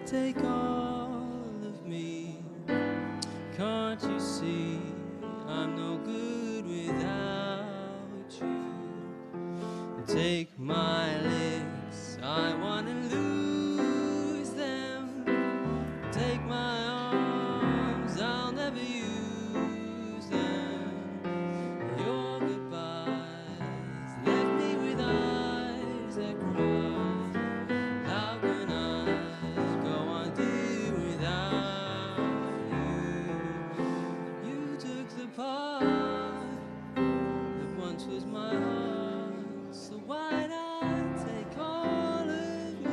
take all of me? Can't you see I'm no good without you? Take my lips, I wanna lose them. Take my arms, I'll never use them. Your goodbyes left me with eyes that cry. How can I go on, dear, without you? You took the part that once was my heart, so why not take all of me?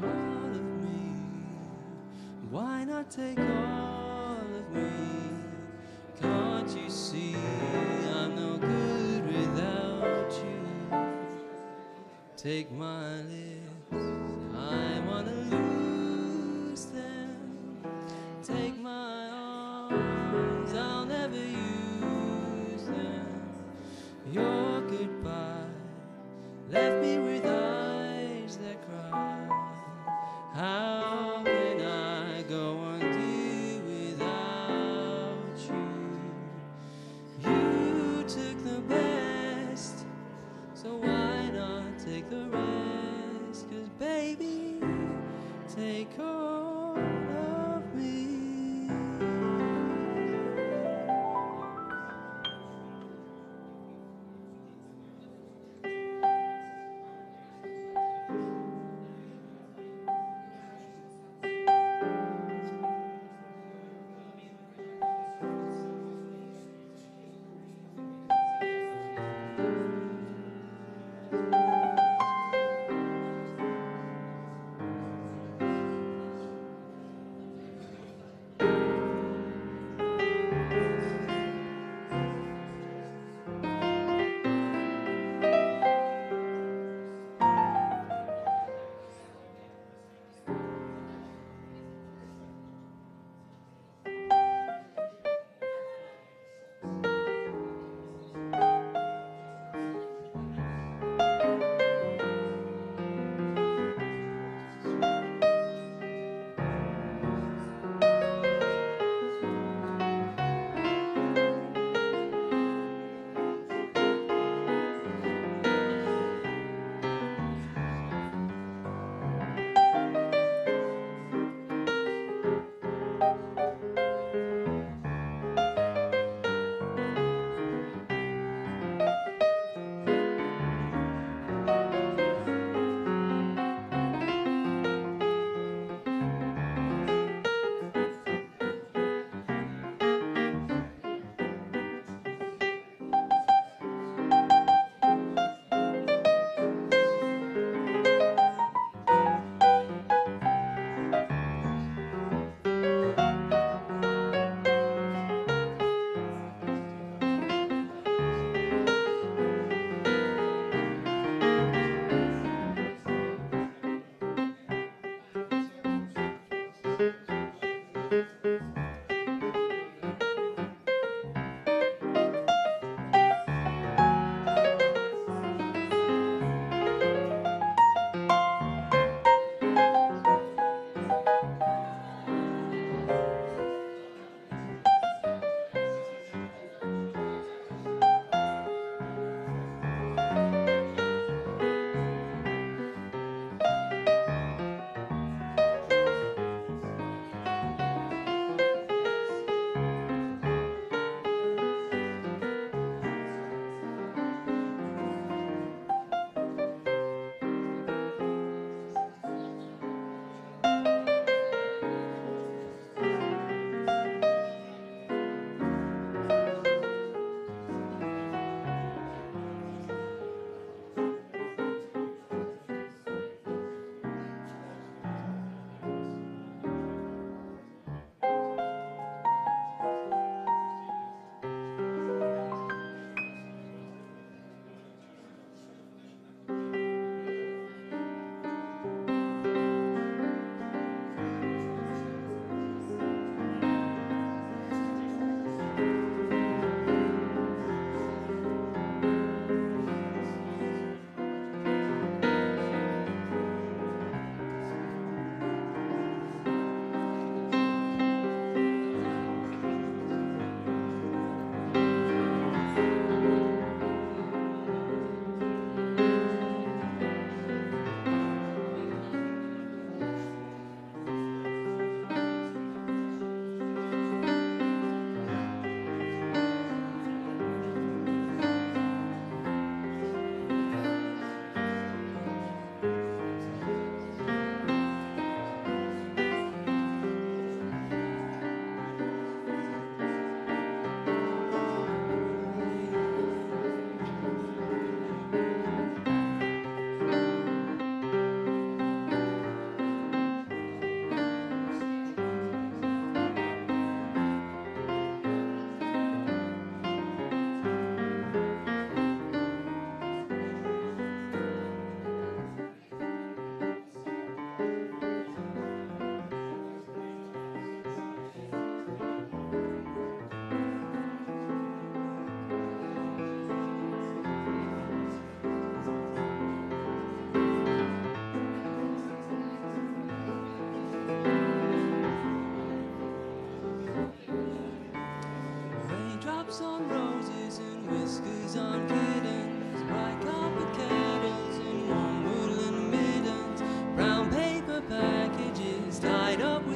All of me, why not take all of me? Can't you see I'm no good without you? Take my lips, I wanna lose them. Take my arms, I'll never use them. Your goodbye left me with eyes that cry. How can I go on, dear, without you? You took the best, so why not take the rest? 'Cause baby, take all of me.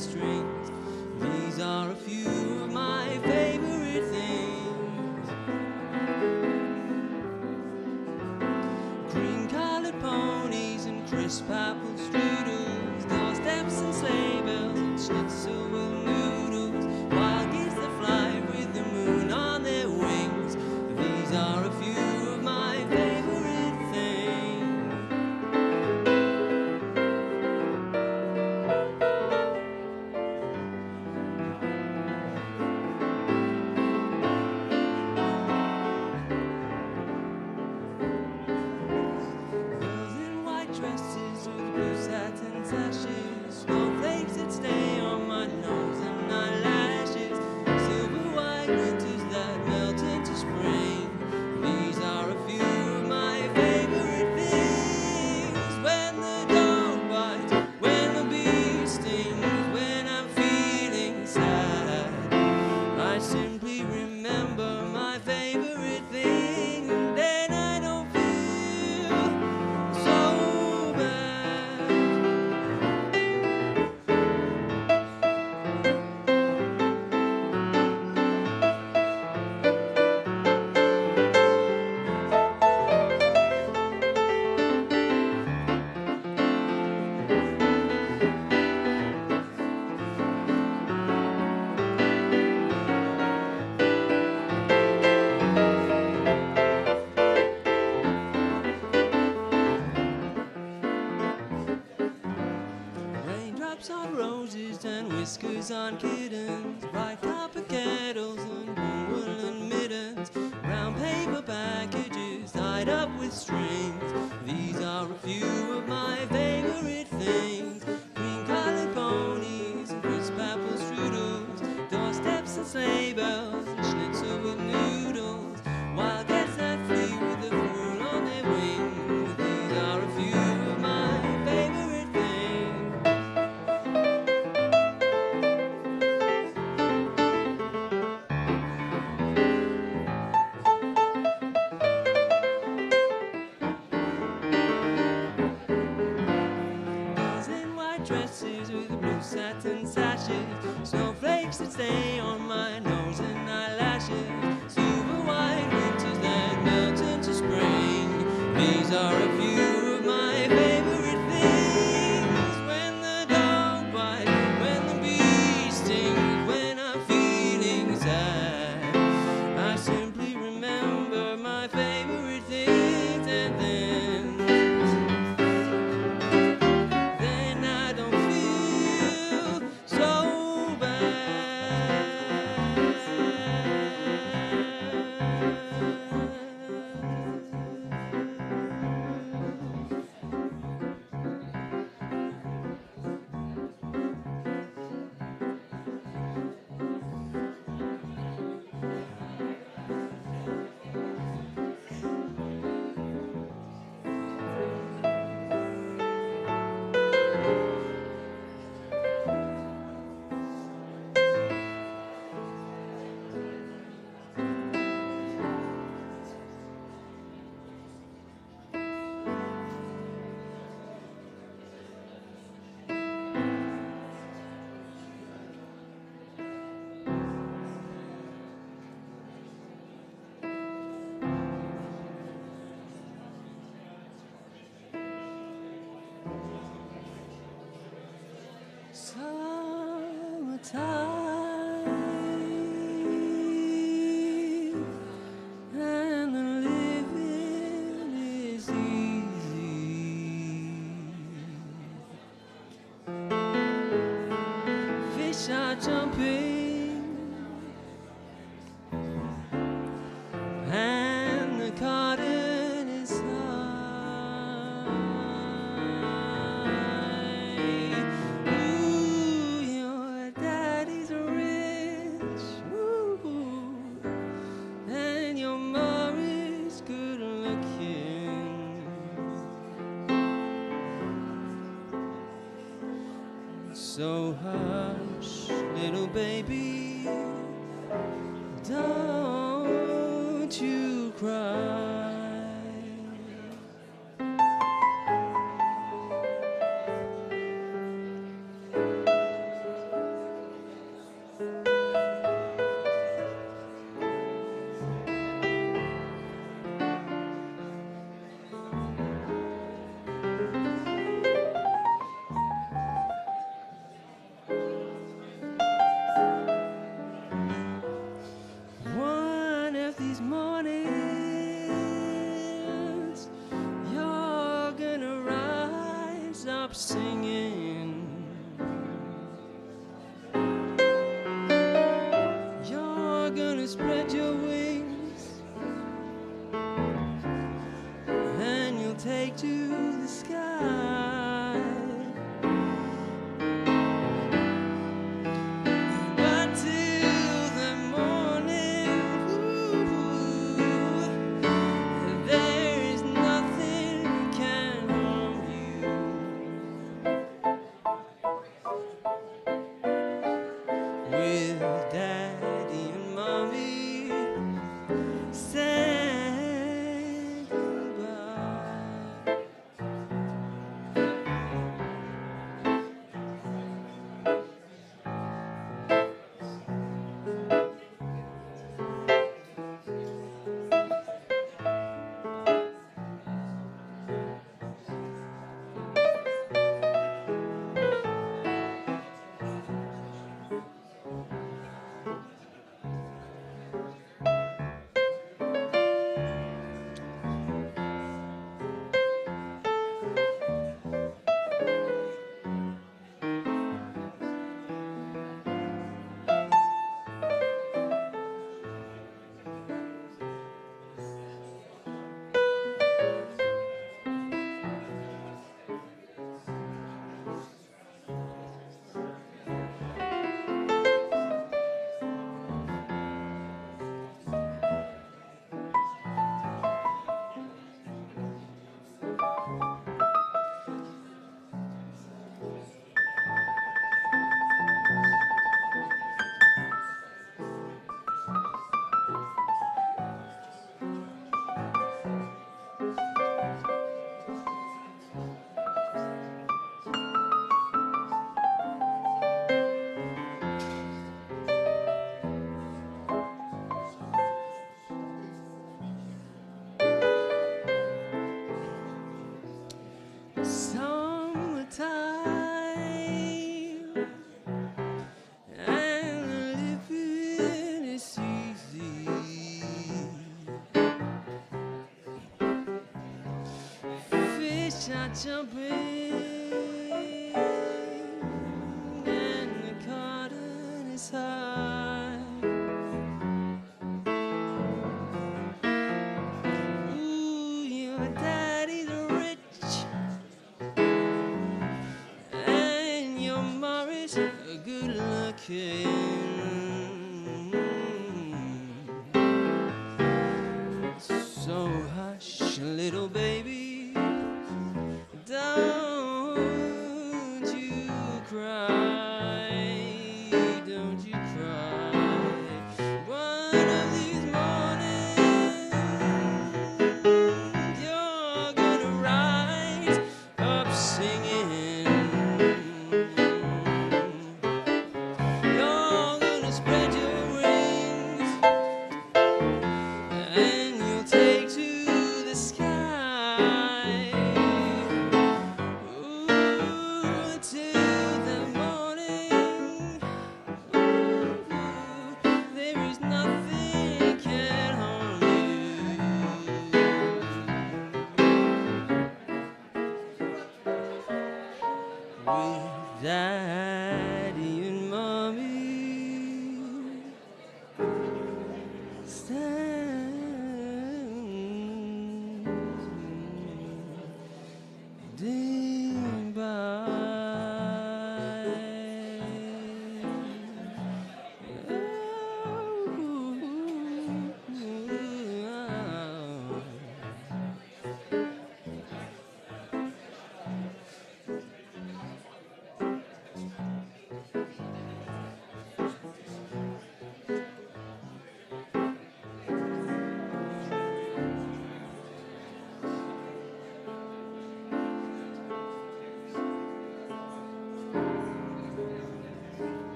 strings. These are a few of my favorite things. Cream-colored ponies and crisp apple strudels, doorsteps and sleigh bells and schnitzel with noodles, wild geese that fly with the moon on their wings. These are a few of my favorite things. Girls in white dresses with blue satin sashes, snowflakes that stay on my nose and eyelashes, silver white winters that melt into spring. These are a few of my favorite things. When the dog bites, when the bee stings, when I'm feeling sad, I simply remember my favorite thing. Then I don't feel so bad. Raindrops on roses and whiskers on kittens, bright copper kettles and warm woolen mittens, brown paper packages tied up with strings. These are a few of my favorite things. Green-colored ponies and crisp apple strudels, doorsteps and sleigh bells and schnitzel with noodles, wild cats that flee with the moon on their wings. These are a few of my favorite things. Girls in white dresses with blue satin sashes, snowflakes that stay on my nose and eyelashes, silver white winters that melt into spring. These are a few of my favorite things. When the dog bites, when the bee stings, when I'm feeling sad, I simply remember my favorite things. And then I don't feel so bad. Summertime, and the living is easy. Fish are jumping, and the cotton is high. Ooh, your daddy's rich. Ooh, and your mom is good looking. So hush, little baby, don't you cry. jumping and the cotton is high. Ooh, your daddy's rich and your mommy's good looking. So hush, little baby, don't you cry, don't you cry. One of these mornings, you're gonna rise up singing. You're gonna spread your wings and you'll take to the sky. Ooh, till the morning. Ooh, there is nothing can harm you. With daddy and mommy standing by.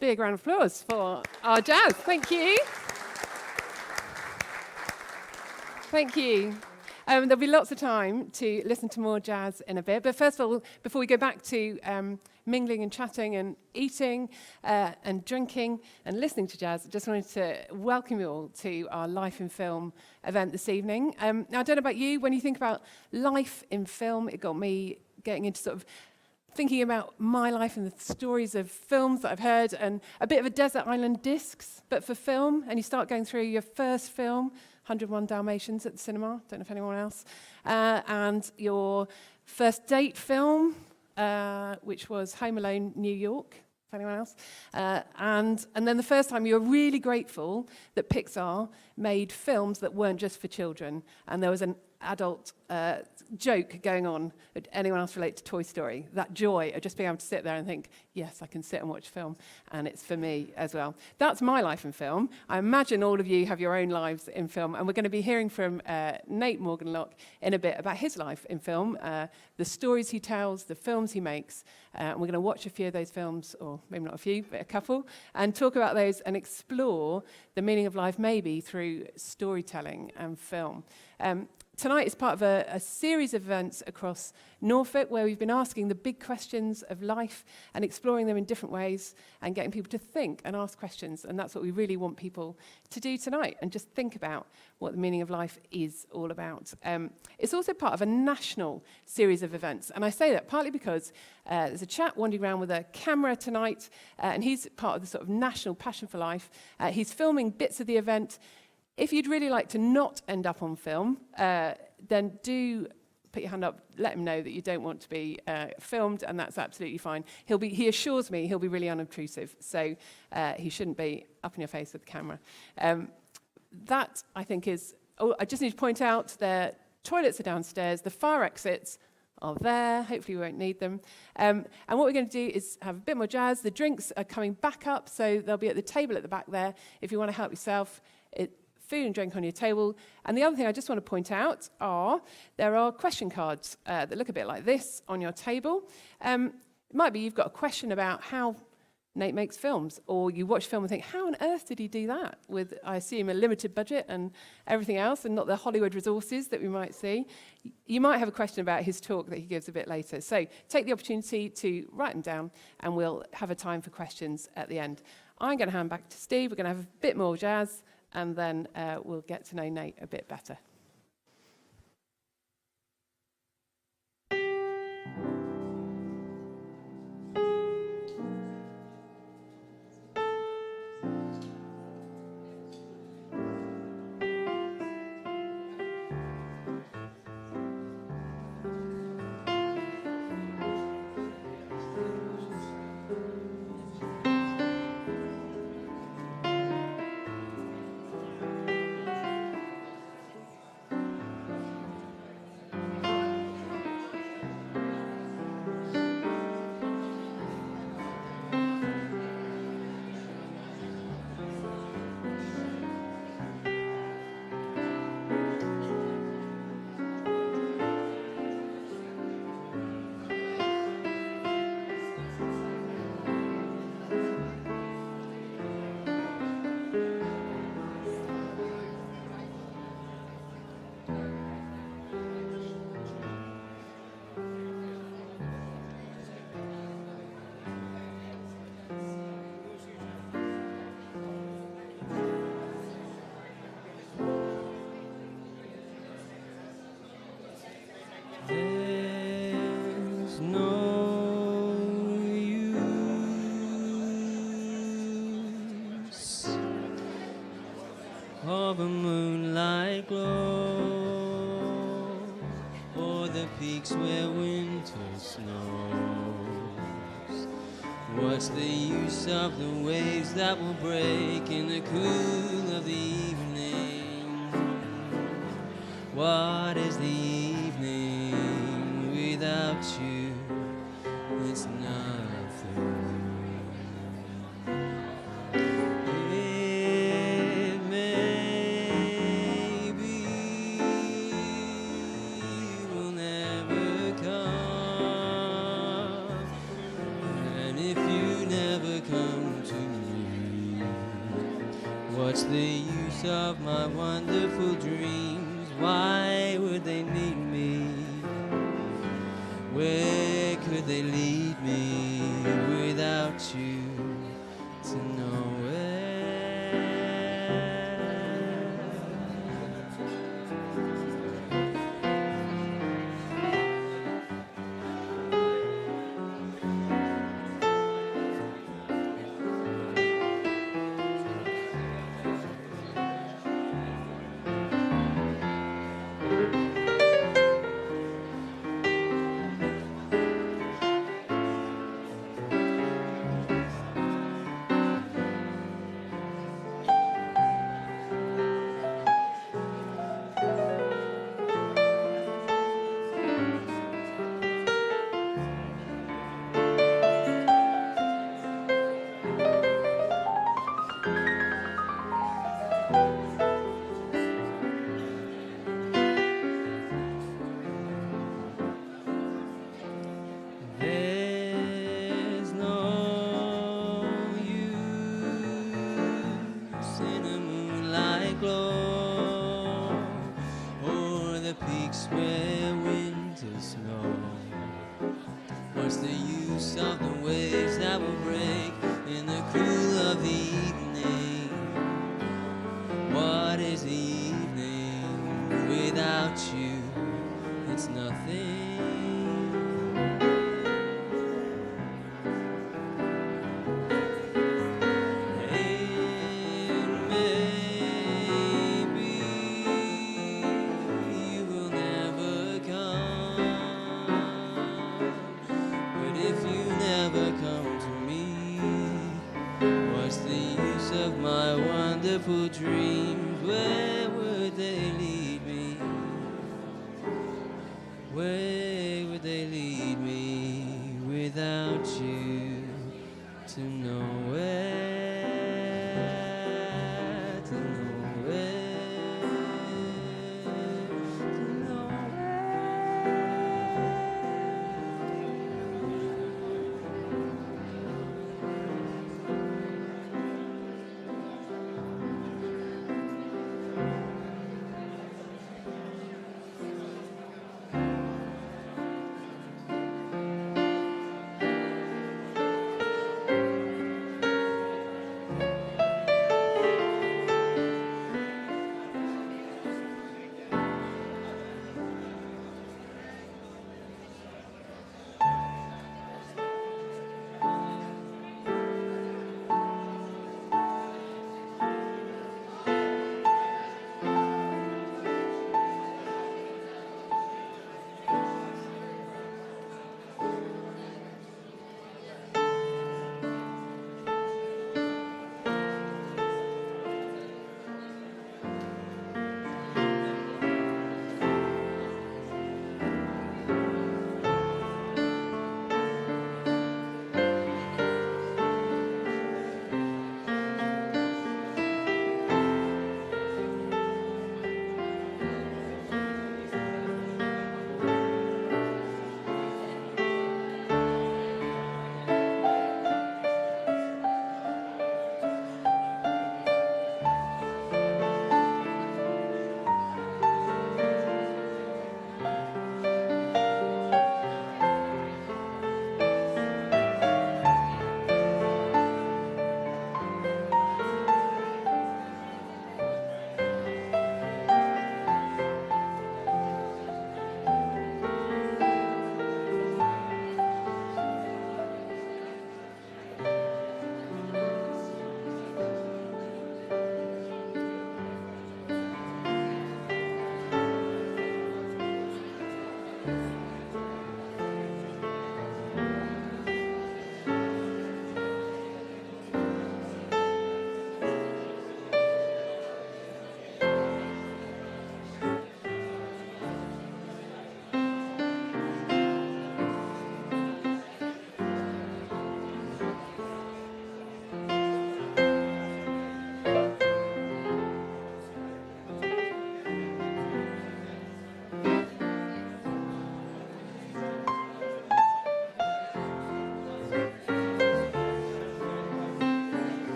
Big round of applause for our jazz. Thank you. Thank you. There'll be lots of time to listen to more jazz in a bit. But first of all, before we go back to mingling and chatting and eating and drinking and listening to jazz, I just wanted to welcome you all to our Life in Film event this evening. Now, I don't know about you, when you think about life in film, it got me getting into sort of thinking about my life and the stories of films that I've heard, and a bit of a desert island discs, but for film. And you start going through your first film, 101 Dalmatians at the cinema, don't know if anyone else, and your first date film, which was Home Alone, New York, if anyone else, and then the first time you were really grateful that Pixar made films that weren't just for children, and there was an adult joke going on. Would anyone else relate to Toy Story? That joy of just being able to sit there and think, yes, I can sit and watch film, and it's for me as well. That's my life in film. I imagine all of you have your own lives in film, and we're going to be hearing from Nate Morgan-Locke in a bit about his life in film, the stories he tells, the films he makes, and we're going to watch a few of those films, or maybe not a few, but a couple, and talk about those and explore the meaning of life maybe through storytelling and film. Tonight is part of a series of events across Norfolk where we've been asking the big questions of life and exploring them in different ways and getting people to think and ask questions. And that's what we really want people to do tonight, and just think about what the meaning of life is all about. It's also part of a national series of events. And I say that partly because there's a chap wandering around with a camera tonight, and he's part of the sort of national Passion for Life. He's filming bits of the event. If you'd really like to not end up on film, then do put your hand up, let him know that you don't want to be filmed, and that's absolutely fine. He assures me he'll be really unobtrusive, so he shouldn't be up in your face with the camera. That, I think, is... Oh, I just need to point out the toilets are downstairs, the fire exits are there. Hopefully we won't need them. And what we're going to do is have a bit more jazz. The drinks are coming back up, so they'll be at the table at the back there. If you want to help yourself, food and drink on your table. And the other thing I just want to point out there are question cards that look a bit like this on your table. It might be you've got a question about how Nate makes films, or you watch film and think, how on earth did he do that with, I assume, a limited budget and everything else, and not the Hollywood resources that we might see. You might have a question about his talk that he gives a bit later. So take the opportunity to write them down, and we'll have a time for questions at the end. I'm going to hand back to Steve. We're going to have a bit more jazz, and then we'll get to know Nate a bit better. There's no use of a moonlight glow, or the peaks where winter snows. What's the use of the waves that will break in the cool of the evening? What is the evening without you? It's nothing. It may be will never come, and if you never come to me, what's the use of my wonderful dreams? Why would they need me? Where could they lead me without you to nowhere? Where winter snow. What's the use of the waves that will break in the cool of the evening? What is the evening without you? It's nothing. Of my wonderful dreams, where would they lead me? Where would they lead me without you to nowhere, to nowhere, to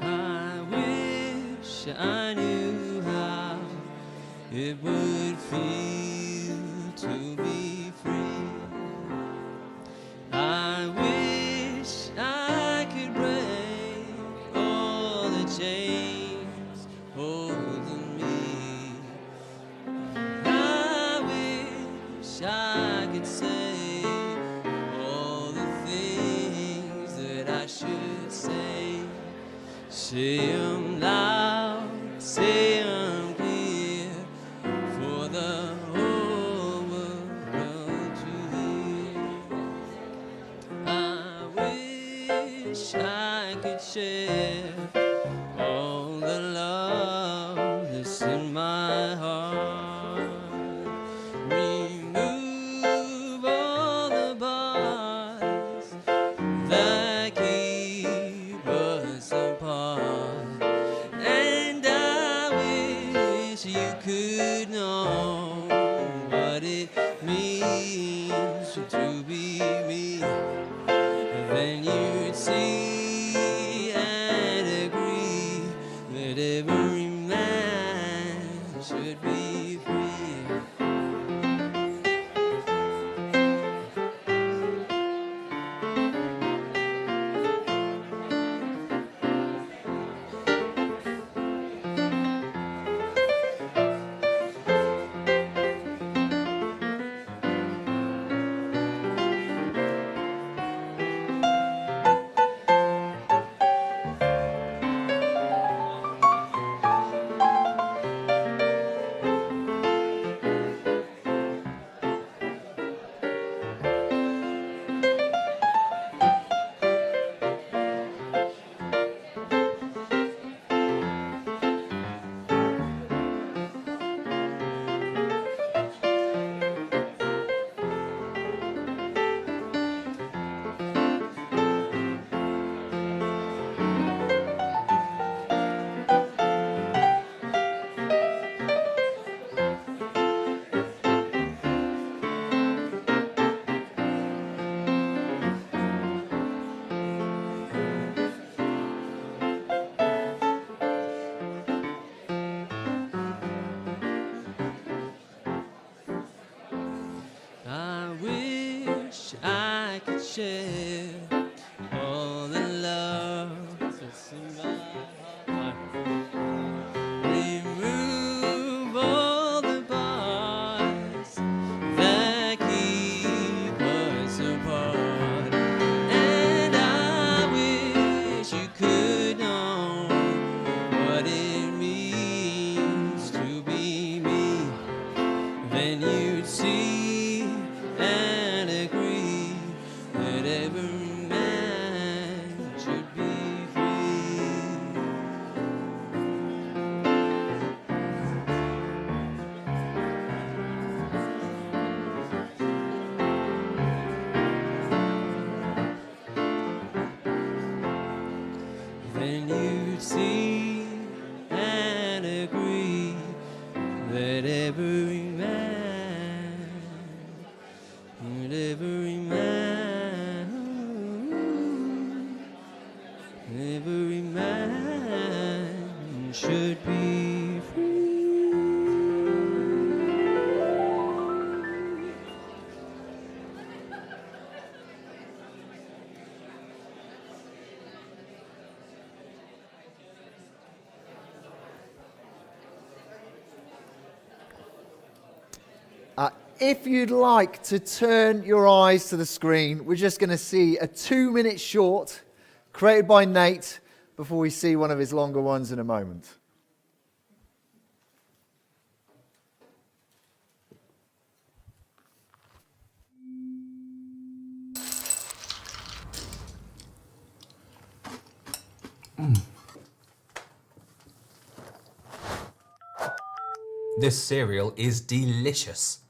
I wish I knew how it would feel to be free. I wish I could break all the chains holding me. I wish I could say all the things that I should say. Say 'em loud, say 'em clear, for the whole world to hear. I wish I could share all the love that's in my heart. Remove all the bars that keep us apart. And I wish you could know what it means to be me. Then you'd see and agree that every man should be free. wish I could share all the love that's in my heart. Remove all the bars that keep us apart. And I wish you could know what it means to be me. Then you'd see and agree that every man should be free. Then you'd see and agree that every man, every man should be free. If you'd like to turn your eyes to the screen, we're just going to see a 2-minute short created by Nate before we see one of his longer ones in a moment. This cereal is delicious.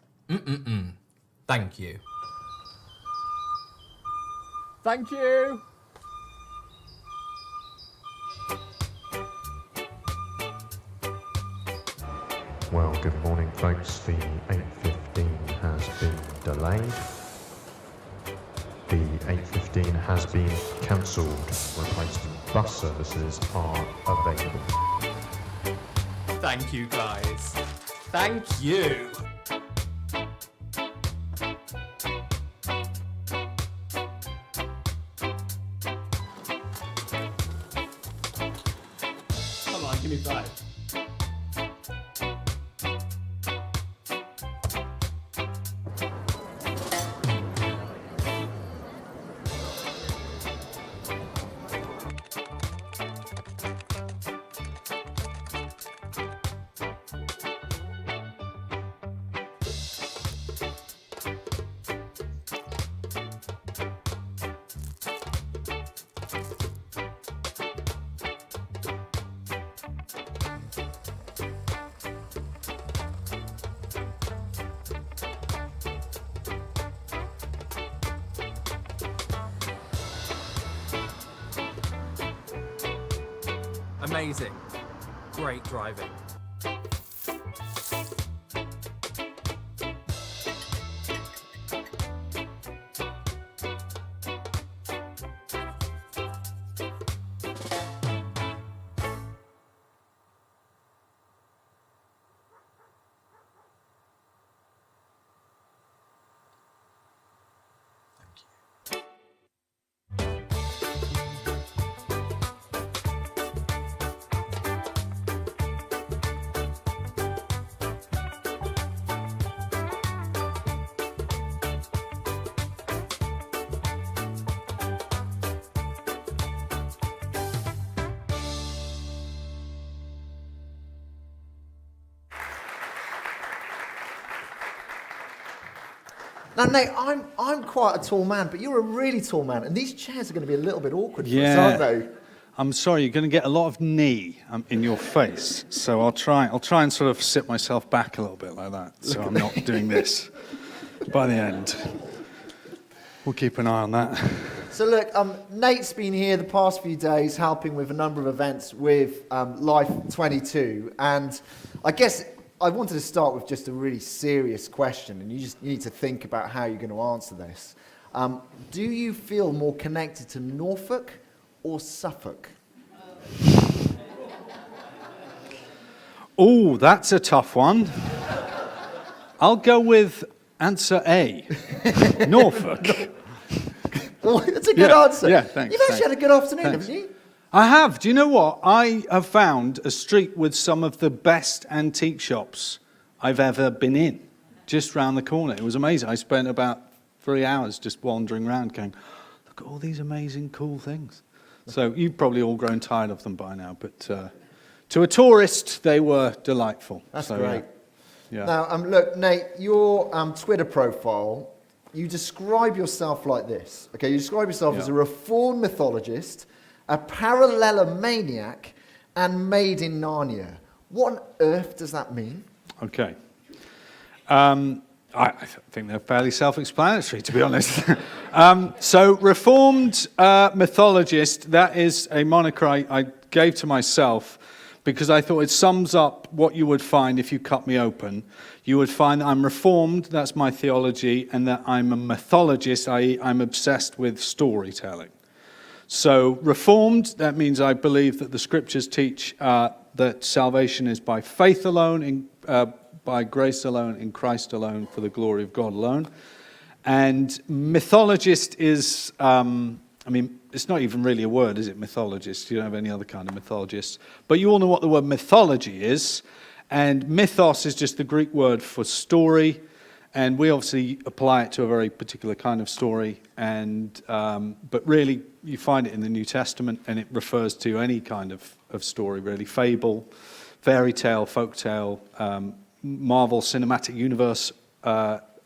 Thank you. Thank you. Well, good morning, folks. The 8:15 has been delayed. The 8:15 has been cancelled. Replacement bus services are available. Thank you, guys. Thank you. Come on, give me 5. Amazing. Great driving. Now, Nate, I'm quite a tall man, but you're a really tall man, and these chairs are going to be a little bit awkward for us, aren't they? I'm sorry, you're going to get a lot of knee in your face, so I'll try and sort of sit myself back a little bit like that, so I'm not doing this by the end. We'll keep an eye on that. So look, Nate's been here the past few days helping with a number of events with Life22, and I guess I wanted to start with just a really serious question, and you need to think about how you're going to answer this. Do you feel more connected to Norfolk or Suffolk? Oh, that's a tough one. I'll go with Answer A. Norfolk. Oh, that's a good Yeah, answer. yeah, thanks, You've actually thanks. had a good afternoon, Thanks. haven't you? I have. Do you know what? I have found a street with some of the best antique shops I've ever been in, just round the corner. It was amazing. I spent about 3 hours just wandering around going, look at all these amazing, cool things. So you've probably all grown tired of them by now, but to a tourist, they were delightful. That's So, great. Yeah. Now, look, Nate, your Twitter profile, you describe yourself like this. Okay, you describe yourself Yeah. as a reformed mythologist, a parallelomaniac, and made in Narnia. What on earth does that mean? Okay. I think they're fairly self-explanatory, to be honest. So, reformed mythologist, that is a moniker I gave to myself because I thought it sums up what you would find if you cut me open. You would find that I'm reformed, that's my theology, and that I'm a mythologist, i.e. I'm obsessed with storytelling. So, reformed, that means I believe that the scriptures teach that salvation is by faith alone, by grace alone, in Christ alone, for the glory of God alone. And mythologist is, it's not even really a word, is it, mythologist? You don't have any other kind of mythologist. But you all know what the word mythology is. And mythos is just the Greek word for story. And we obviously apply it to a very particular kind of story. And but really, you find it in the New Testament, and it refers to any kind of story, really. Fable, fairy tale, folk tale, Marvel Cinematic Universe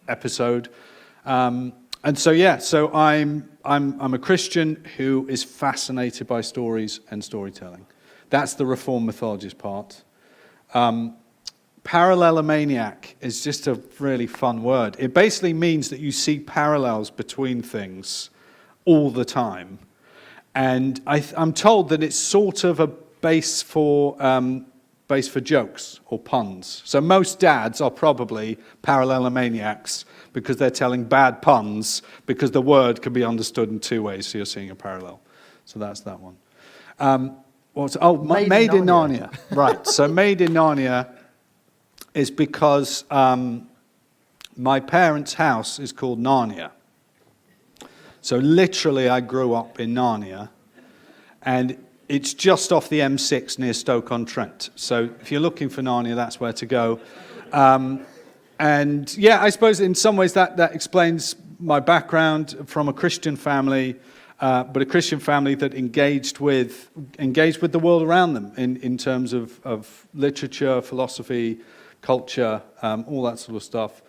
episode. And so, yeah, so I'm a Christian who is fascinated by stories and storytelling. That's the reformed mythologist part. Parallelomaniac is just a really fun word. It basically means that you see parallels between things all the time. And I'm told that it's sort of a base for jokes or puns. So most dads are probably parallelomaniacs because they're telling bad puns because the word can be understood in two ways, so you're seeing a parallel. So that's that one. Made in Narnia. Right, so Made in Narnia is because my parents' house is called Narnia. So literally I grew up in Narnia, and it's just off the M6 near Stoke-on-Trent. So if you're looking for Narnia, that's where to go. And yeah, I suppose in some ways that explains my background from a Christian family, but a Christian family that engaged with the world around them in terms of literature, philosophy, culture, all that sort of stuff.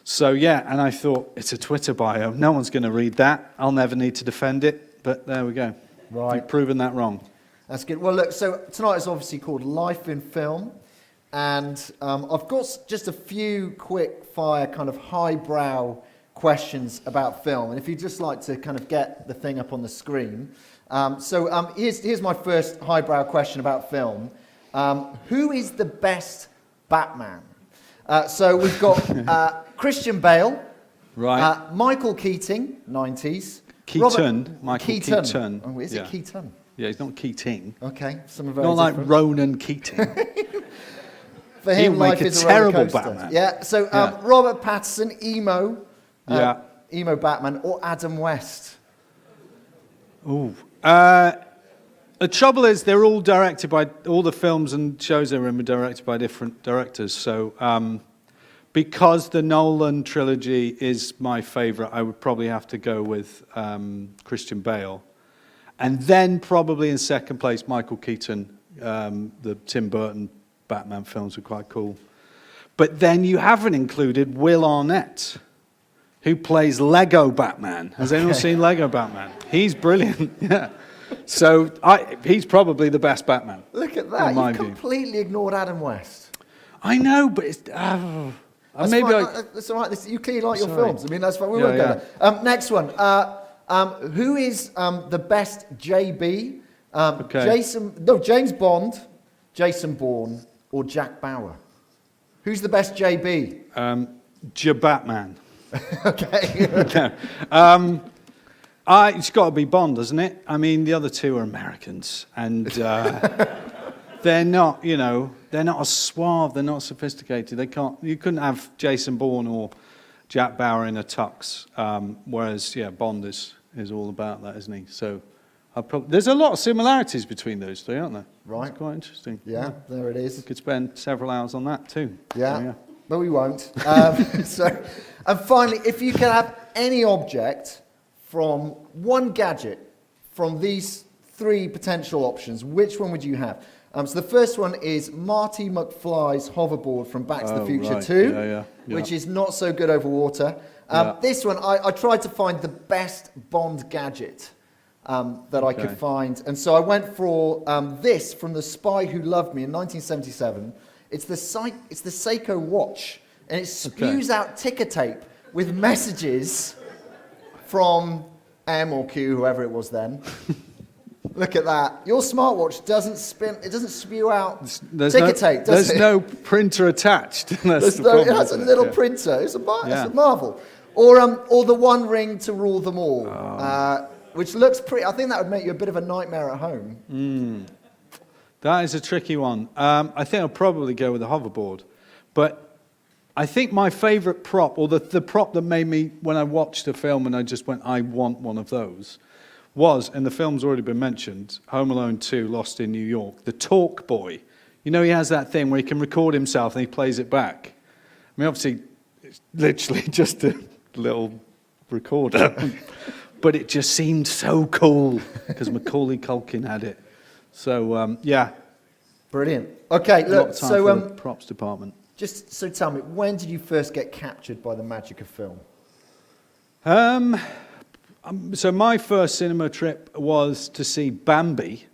So yeah, and I thought, it's a Twitter bio. No one's going to read that. I'll never need to defend it. But there we go. Right. You've proven that wrong. That's good. Well, look, so tonight is obviously called Life in Film. And I've got just a few quick fire kind of highbrow questions about film. And if you'd just like to kind of get the thing up on the screen. Here's my first highbrow question about film. Who is the best Batman? So we've got Christian Bale. Right. Michael Keating, 90s. Michael Keaton. Oh, is it Keaton? Yeah, he's not Keating. Okay, some are very Not like different. Ronan Keating. For He him, would life make a is a roller terrible coaster. Batman. Yeah. So Yeah. Robert Pattinson, emo Batman, or Adam West. Ooh. The trouble is, they're all directed by, all the films and shows they're in were directed by different directors. So because the Nolan trilogy is my favorite, I would probably have to go with Christian Bale. And then probably in second place, Michael Keaton. The Tim Burton Batman films were quite cool. But then you haven't included Will Arnett, who plays Lego Batman. Has anyone seen Lego Batman? He's brilliant, yeah. So he's probably the best Batman. Look at that. in my You've view. completely ignored Adam West. I know, but it's... That's maybe fine. I... That's all right. You clearly like your Sorry. films. I mean, that's fine. We Yeah, won't go yeah. there. Next one. Who is the best JB? Okay. James Bond, Jason Bourne, or Jack Bauer? Who's the best JB? Batman. Okay. It's got to be Bond, doesn't it? I mean, the other two are Americans, and they're not, they're not as suave, they're not sophisticated. You couldn't have Jason Bourne or Jack Bauer in a tux, whereas Bond is all about that, isn't he? So there's a lot of similarities between those three, aren't there? Right. It's quite interesting. Yeah, there it We is. could spend several hours on that too. Yeah, So, but we won't. And finally, if you can have any object from one gadget from these three potential options, which one would you have? So the first one is Marty McFly's hoverboard from Back to the Future right. 2, Yeah. which is not so good over water. This one, I tried to find the best Bond gadget that I could find. And so I went for this from The Spy Who Loved Me in 1977. It's the Seiko watch, and it spews out ticker tape with messages from M or Q, whoever it was then. Look at that. Your smartwatch doesn't spin, it doesn't spew out ticker tape, does it? There's no printer attached. It has a little printer. It's a marvel. Or the One Ring to rule them all, which looks pretty. I think that would make you a bit of a nightmare at home. That is a tricky one. I think I'll probably go with the hoverboard. But I think my favourite prop, or the prop that made me, when I watched the film and I just went, I want one of those, was, and the film's already been mentioned, Home Alone 2, Lost in New York, the Talk Boy. You know, he has that thing where he can record himself and he plays it back. I mean, obviously, it's literally just a little recorder. But it just seemed so cool because Macaulay Culkin had it. So, Brilliant. Okay, a lot look, of time so for the props department. just so tell me, when did you first get captured by the magic of film? So my first cinema trip was to see Bambi.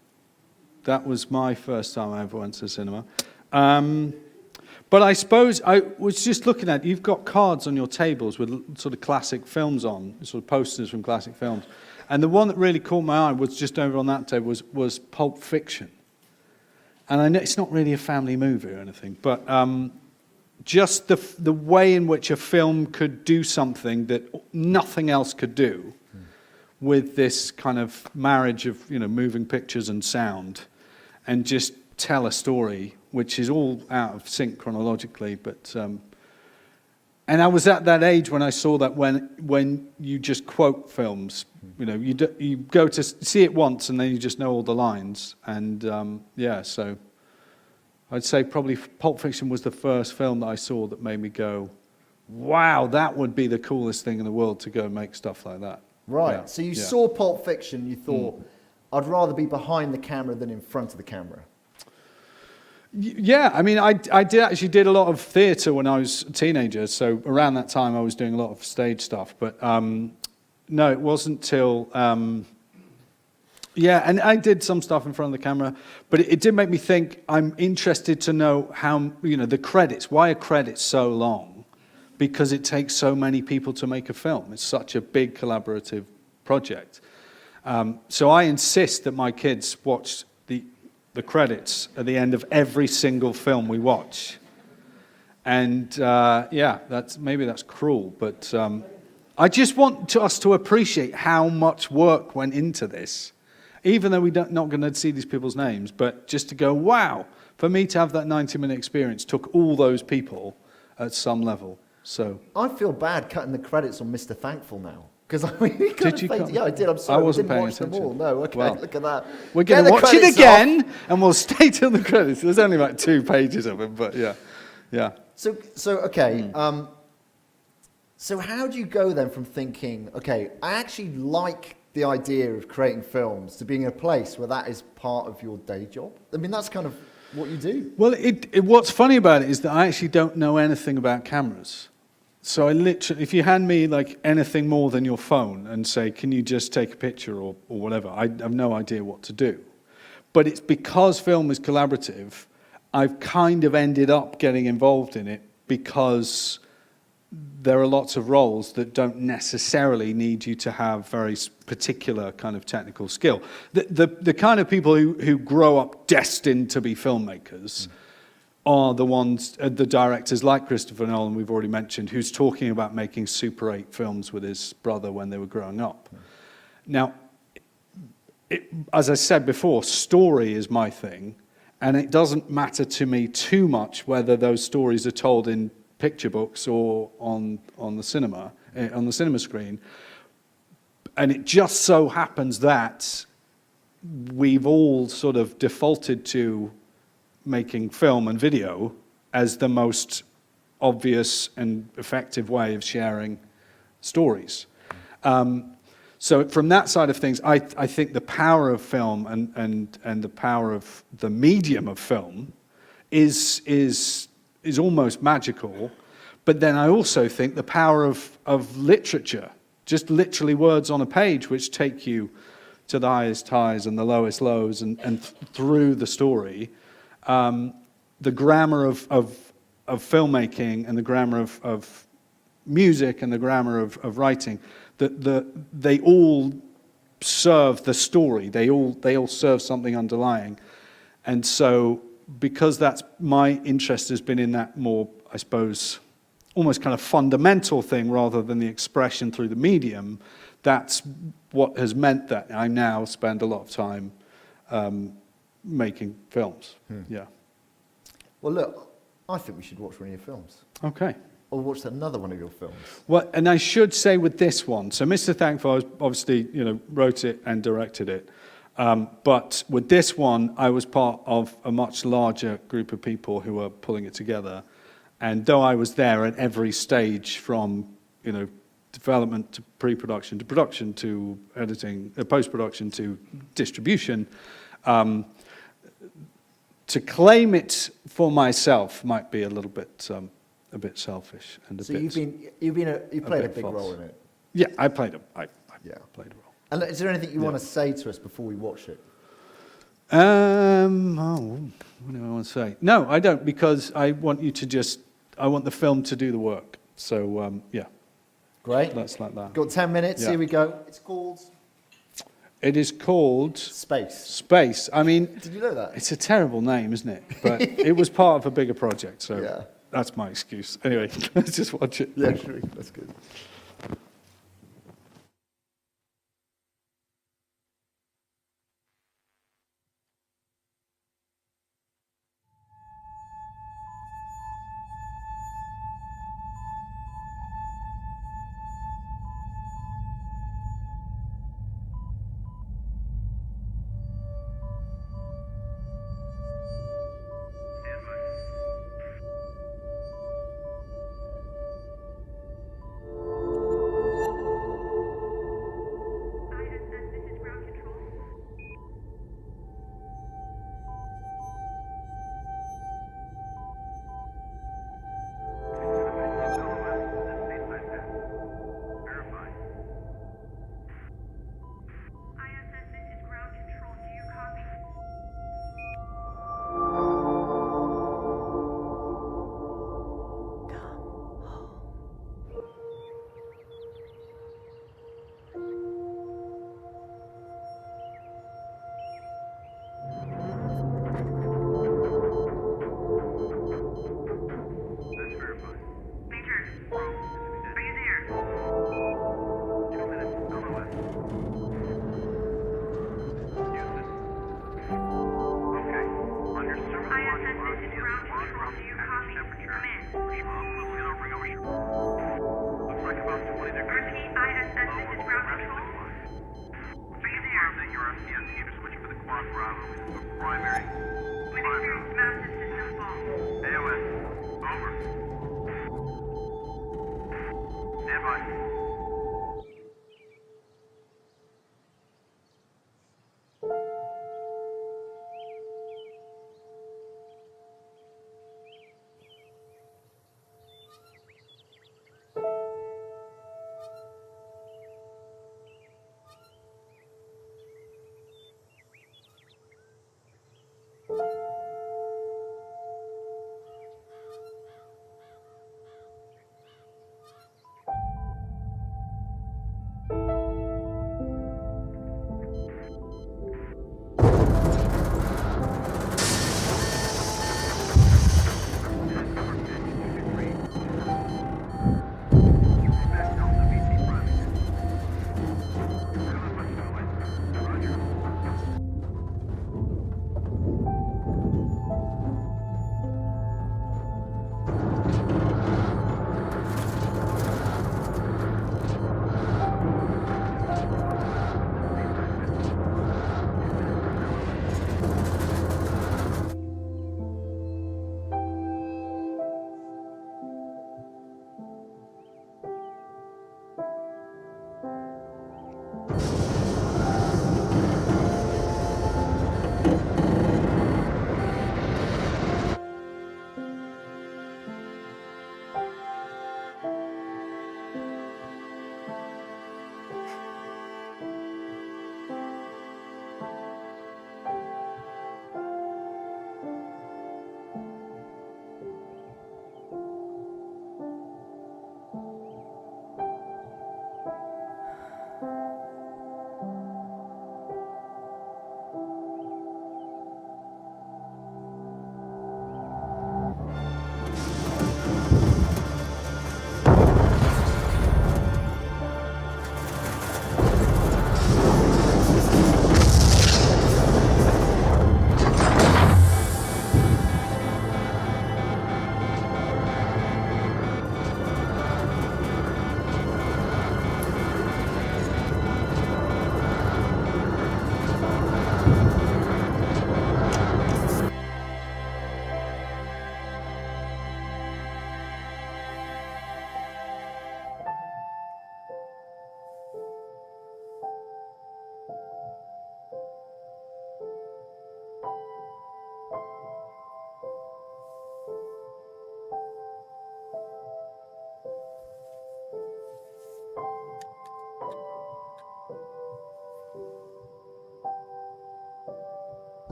That was my first time I ever went to the cinema. But I suppose I was just looking at, you've got cards on your tables with sort of classic films on, sort of posters from classic films. And the one that really caught my eye was just over on that table was Pulp Fiction. And I know it's not really a family movie or anything, but just the way in which a film could do something that nothing else could do, with this kind of marriage of moving pictures and sound, and just tell a story which is all out of sync chronologically. But and I was at that age when I saw that when you just quote films, you go to see it once and then you just know all the lines, and so I'd say probably Pulp Fiction was the first film that I saw that made me go, wow, that would be the coolest thing in the world, to go and make stuff like that. Right. Yeah, So you saw Pulp Fiction, you thought, I'd rather be behind the camera than in front of the camera. Yeah, I mean, I did a lot of theatre when I was a teenager, so around that time I was doing a lot of stage stuff. But no, it wasn't till and I did some stuff in front of the camera, but it did make me think. I'm interested to know how the credits. Why are credits so long? Because it takes so many people to make a film. It's such a big collaborative project. So I insist that my kids watch the credits at the end of every single film we watch. And that's cruel, but I just want us to appreciate how much work went into this, even though we're not going to see these people's names, but just to go, wow, for me to have that 90-minute experience took all those people at some level. So I feel bad cutting the credits on Mr. Thankful now. Because Did you cut? Yeah, I did. I'm sorry. I wasn't we didn't paying watch them attention. all. No, okay, Well, look at that. we're going to watch it again, and we'll stay till the credits. There's only like 2 pages of it, but yeah. So okay. So how do you go then from thinking, okay, I actually like the idea of creating films, to being in a place where that is part of your day job? I mean, that's kind of what you do. Well, what's funny about it is that I actually don't know anything about cameras. So I literally, if you hand me like anything more than your phone and say, can you just take a picture or whatever, I have no idea what to do. But it's because film is collaborative, I've kind of ended up getting involved in it because there are lots of roles that don't necessarily need you to have very particular kind of technical skill. The kind of people who grow up destined to be filmmakers are the ones, the directors like Christopher Nolan, we've already mentioned, who's talking about making Super 8 films with his brother when they were growing up. Now, as I said before, story is my thing, and it doesn't matter to me too much whether those stories are told in picture books or on the cinema screen. And it just so happens that we've all sort of defaulted to making film and video as the most obvious and effective way of sharing stories. So from that side of things, I think the power of film and the power of the medium of film is almost magical. But then I also think the power of literature, just literally words on a page which take you to the highest highs and the lowest lows and through the story. The grammar of filmmaking and the grammar of music and the grammar of writing, they all serve the story. They all serve something underlying. And so because that's my interest has been in that more, I suppose, almost kind of fundamental thing rather than the expression through the medium, that's what has meant that I now spend a lot of time making films. Yeah. Well, look, I think we should watch one of your films. Okay. Or watch another one of your films. Well, and I should say with this one, so Mr. Thankful obviously, wrote it and directed it. But with this one, I was part of a much larger group of people who were pulling it together. And though I was there at every stage from, development to pre-production to production to editing, post-production to distribution, to claim it for myself might be a little bit selfish and a So bit. you played a big false. role in it. Yeah, I played a role. And is there anything you want to say to us before we watch it? What do I want to say? No, I don't, because I want you to I want the film to do the work. So, yeah. Great. That's like that. Got 10 minutes, Yeah. Here we go. It's called It is called Space. Space. I mean, Did you know that? it's a terrible name, isn't it? But it was part of a bigger project, so Yeah. that's my excuse. Anyway, let's just watch it. Yeah, sure. That's good.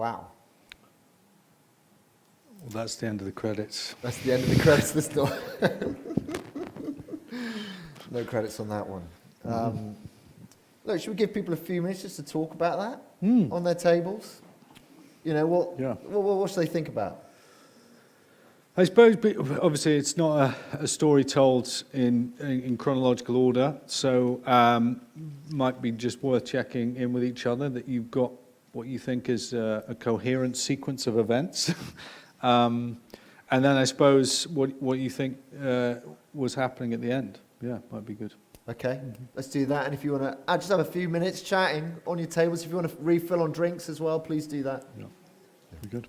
Wow. Well, that's the end of the credits. That's the end of the credits. This door. No credits on that one. Look, should we give people a few minutes just to talk about that on their tables? You know, what should they think about? I suppose, obviously, it's not a story told in chronological order, so might be just worth checking in with each other that you've got what you think is a coherent sequence of events. And then I suppose what you think was happening at the end. Yeah, might be good. Okay, let's do that. And if you want to just have a few minutes chatting on your tables, if you want to refill on drinks as well, please do that. Yeah, that'd be good.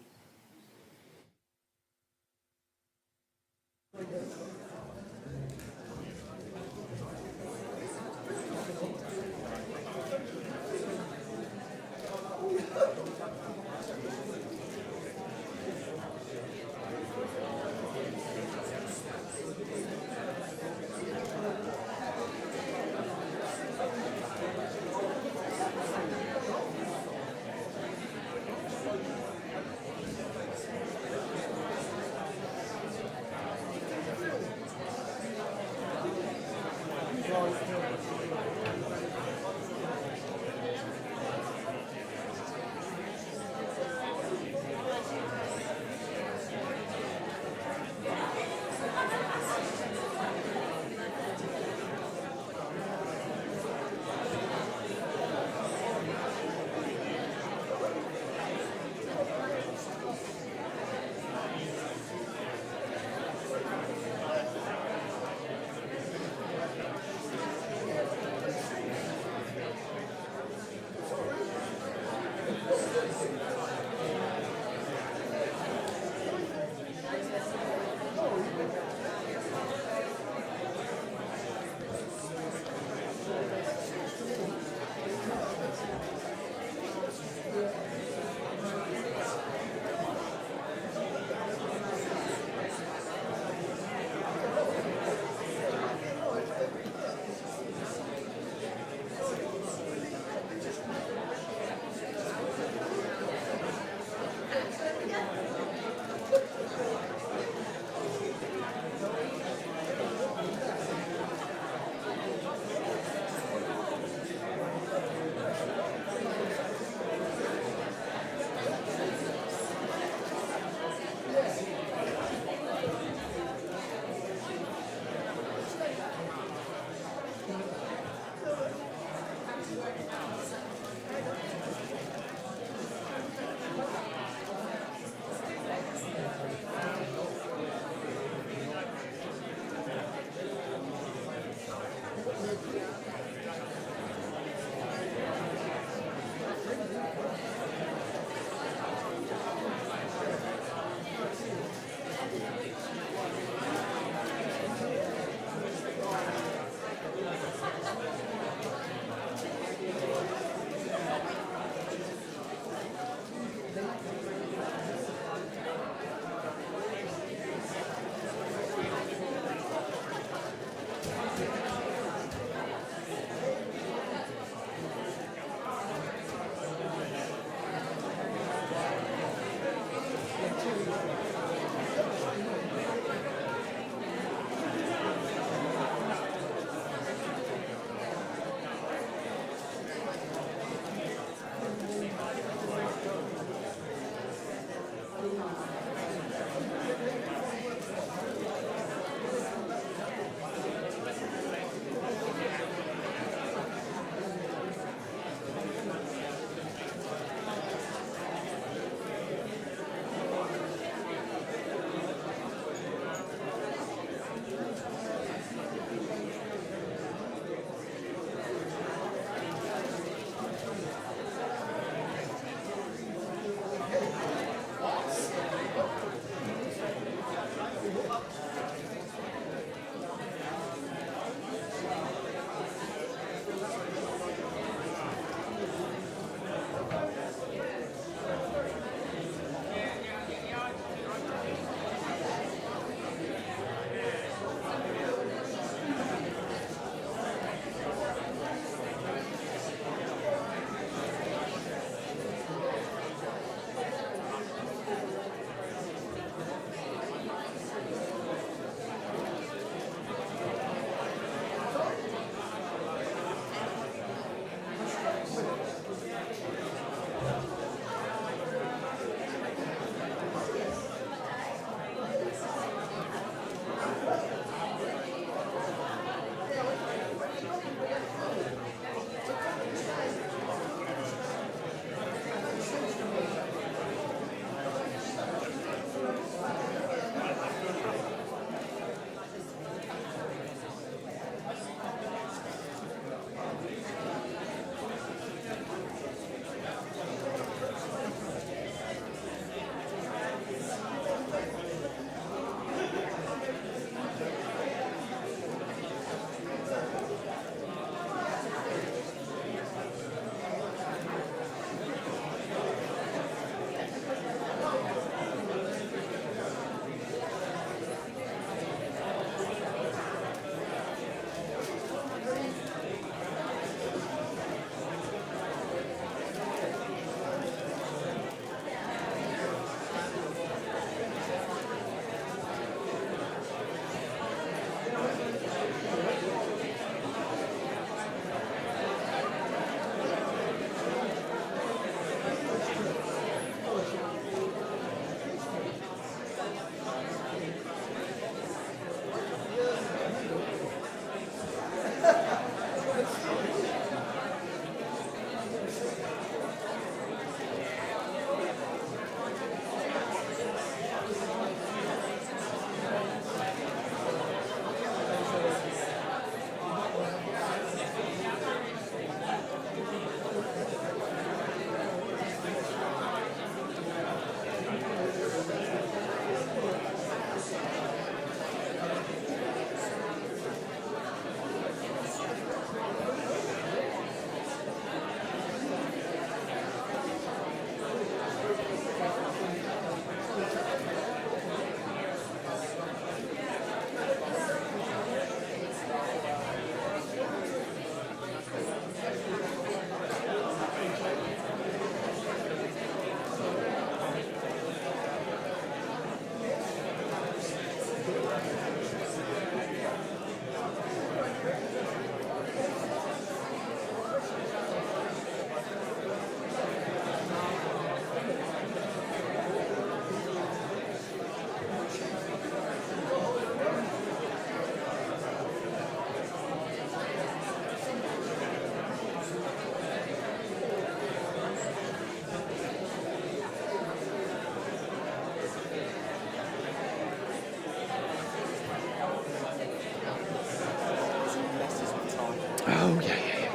Oh, yeah, yeah, yeah.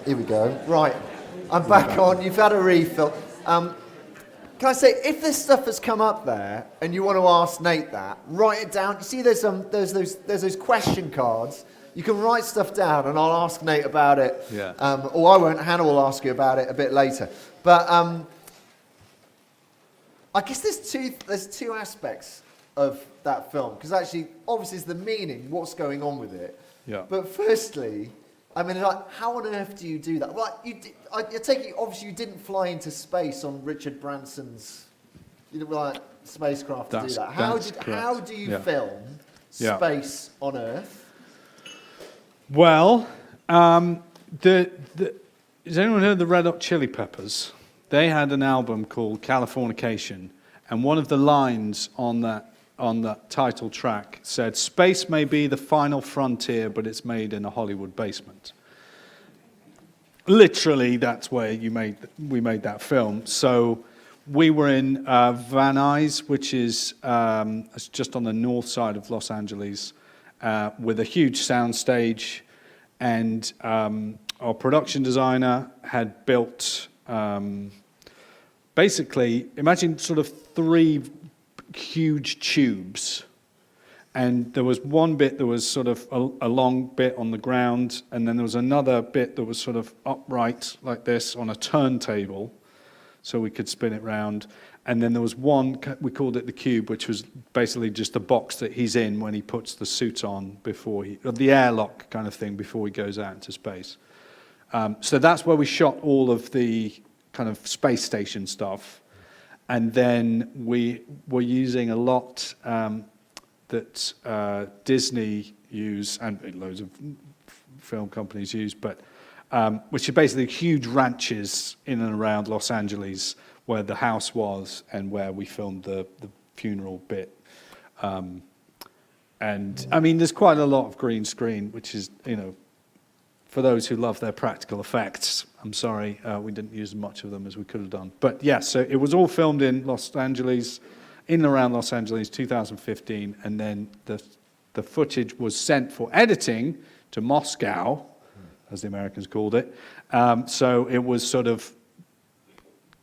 Here we go. Right, I'm back on. You've had a refill. Can I say, if this stuff has come up there and you want to ask Nate that, write it down. You see, there's those question cards. You can write stuff down, and I'll ask Nate about it. Yeah. Or I won't. Hannah will ask you about it a bit later. But I guess there's two aspects of that film, because actually, obviously, it's the meaning, what's going on with it. Yeah. But firstly, I mean, like, how on earth do you do that? Well, I take it, obviously, you didn't fly into space on Richard Branson's, spacecraft to do that. How do you film space on Earth? Well, has anyone heard of the Red Hot Chili Peppers? They had an album called Californication, and one of the lines on that title track said, "Space may be the final frontier, but it's made in a Hollywood basement." Literally, that's where we made that film. So we were in Van Nuys, which is just on the north side of Los Angeles, with a huge sound stage, and our production designer had built basically, imagine sort of 3 huge tubes, and there was one bit that was sort of a long bit on the ground, and then there was another bit that was sort of upright like this on a turntable, so we could spin it round. And then there was one, we called it the cube, which was basically just the box that he's in when he puts the suit on the airlock kind of thing before he goes out into space. So that's where we shot all of the kind of space station stuff. And then we were using a lot that Disney use, and loads of film companies use, but which are basically huge ranches in and around Los Angeles, where the house was and where we filmed the funeral bit. And I mean, there's quite a lot of green screen, which is, for those who love their practical effects, I'm sorry, we didn't use as much of them as we could have done. But yeah, so it was all filmed in Los Angeles, in and around Los Angeles, 2015, and then the footage was sent for editing to Moscow, as the Americans called it. So it was sort of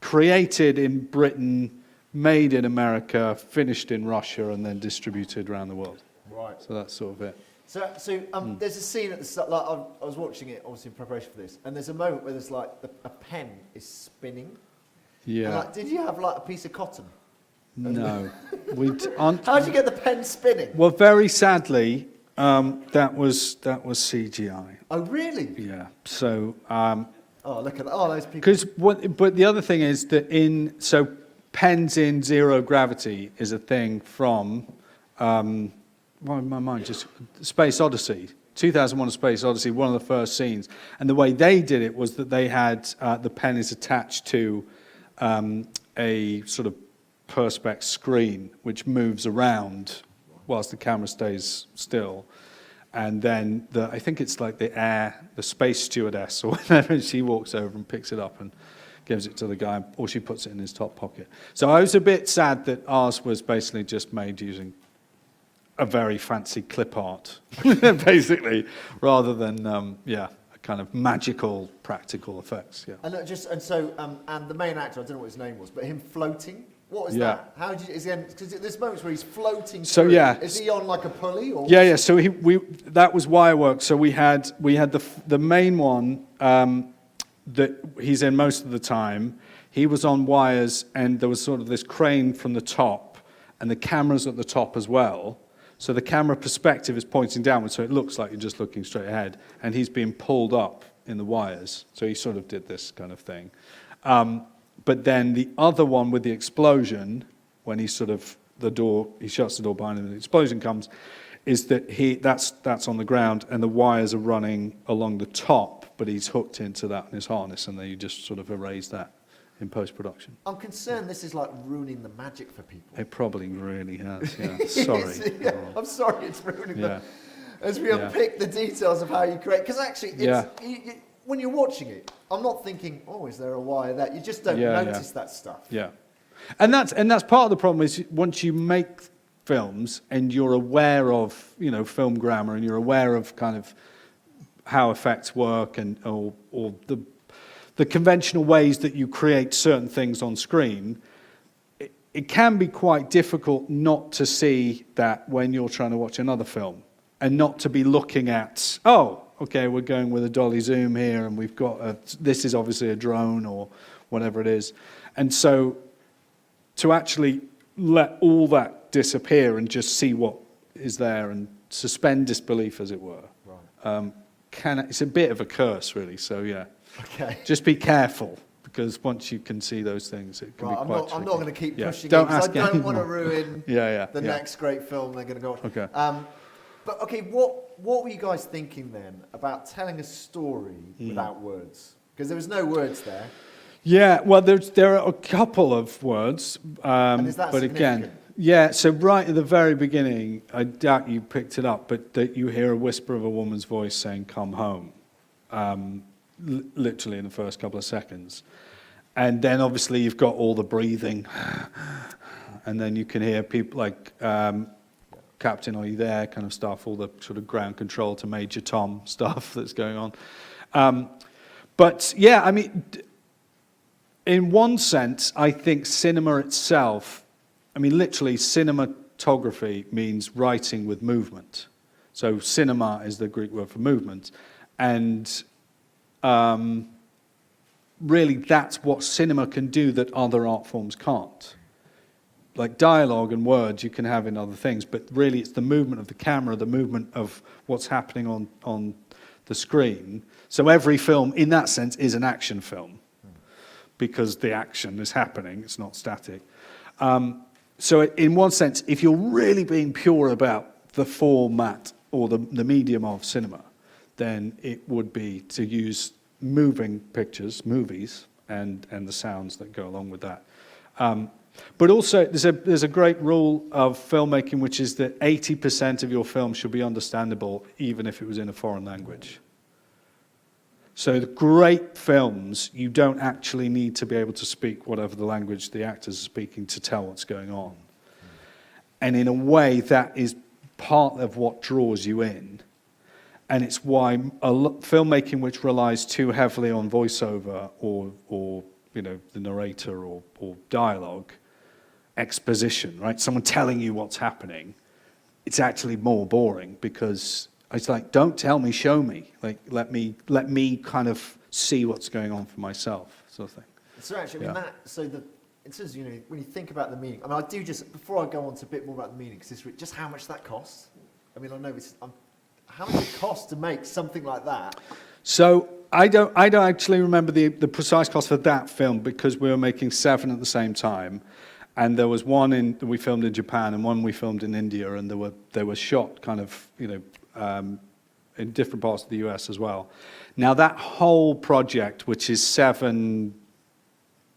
created in Britain, made in America, finished in Russia, and then distributed around the world. Right. So that's sort of it. So there's a scene at the start, like I was watching it, obviously in preparation for this, and there's a moment where there's like a pen is spinning. Yeah. And, like, did you have like a piece of cotton? No. How did you get the pen spinning? Well, very sadly, that was CGI. Oh, really? Yeah. So. Oh, look at that. Oh, those people. But the other thing is that pens in zero gravity is a thing from, well, in my mind, just Space Odyssey, 2001: A Space Odyssey, one of the first scenes. And the way they did it was that they had the pen is attached to a sort of perspex screen which moves around whilst the camera stays still. And then I think it's like the space stewardess or whatever, she walks over and picks it up and gives it to the guy, or she puts it in his top pocket. So I was a bit sad that ours was basically just made using a very fancy clip art, basically, rather than, kind of magical practical effects. Yeah. And the main actor, I don't know what his name was, but him floating. What was Yeah. that? How did you? Because there's moments where he's floating. So, through. yeah. Is he on like a pulley? Or Yeah. So that was wire work. So we had the main one that he's in most of the time. He was on wires, and there was sort of this crane from the top, and the camera's at the top as well. So the camera perspective is pointing downwards, so it looks like you're just looking straight ahead, and he's being pulled up in the wires. So he sort of did this kind of thing. But then the other one with the explosion, when he shuts the door behind him and the explosion comes, is that that's on the ground and the wires are running along the top, but he's hooked into that in his harness, and then you just sort of erase that in post-production. I'm concerned this is like ruining the magic for people. It probably really has, yeah. Sorry. Yeah, I'm sorry it's ruining Yeah. them. As we unpick the details of how you create, because actually, when you're watching it, I'm not thinking, oh, is there a wire there? You just don't notice that stuff. Yeah. And that's part of the problem is once you make films and you're aware of, film grammar and you're aware of kind of how effects work and or the conventional ways that you create certain things on screen, it can be quite difficult not to see that when you're trying to watch another film and not to be looking at, oh, okay, we're going with a dolly zoom here and we've got this is obviously a drone or whatever it is. And so to actually let all that disappear and just see what is there and suspend disbelief, as it were, it's a bit of a curse, really. So, yeah. Okay. Just be careful, because once you can see those things, it can be quite tricky. I'm not going to keep pushing Don't it, because ask I don't anymore. want to ruin the next great film they're going to go on. Okay. But, okay, what were you guys thinking then about telling a story without words? Because there was no words there. Yeah, well, there are a couple of words, And is that but again, so right at the very beginning, I doubt you picked it up, but that you hear a whisper of a woman's voice saying, "Come home," literally in the first couple of seconds. And then obviously you've got all the breathing, and then you can hear people like, "Captain, are you there?" kind of stuff, all the sort of ground control to Major Tom stuff that's going on. But yeah, I mean, in one sense, I think cinema itself, I mean, literally, cinematography means writing with movement. So cinema is the Greek word for movement. And really, that's what cinema can do that other art forms can't. Like dialogue and words you can have in other things, but really it's the movement of the camera, the movement of what's happening on the screen. So every film, in that sense, is an action film, because the action is happening, it's not static. So in one sense, if you're really being pure about the format or the medium of cinema, then it would be to use moving pictures, movies, and the sounds that go along with that. But also, there's a great rule of filmmaking, which is that 80% of your film should be understandable, even if it was in a foreign language. So the great films, you don't actually need to be able to speak whatever the language the actors are speaking to tell what's going on. And in a way, that is part of what draws you in. And it's why filmmaking which relies too heavily on voiceover or the narrator or dialogue, exposition, right? Someone telling you what's happening, it's actually more boring, because it's like, don't tell me, show me. Like, let me kind of see what's going on for myself, sort of thing. So actually, I mean, it says, when you think about the meaning, I mean, I do just, before I go on to a bit more about the meaning, because it's just how much that costs. I mean, I know how much it costs to make something like that. So I don't actually remember the precise cost for that film, because we were making 7 at the same time. And there was one that we filmed in Japan and one we filmed in India, and they were shot kind of, in different parts of the US as well. Now that whole project, which is 7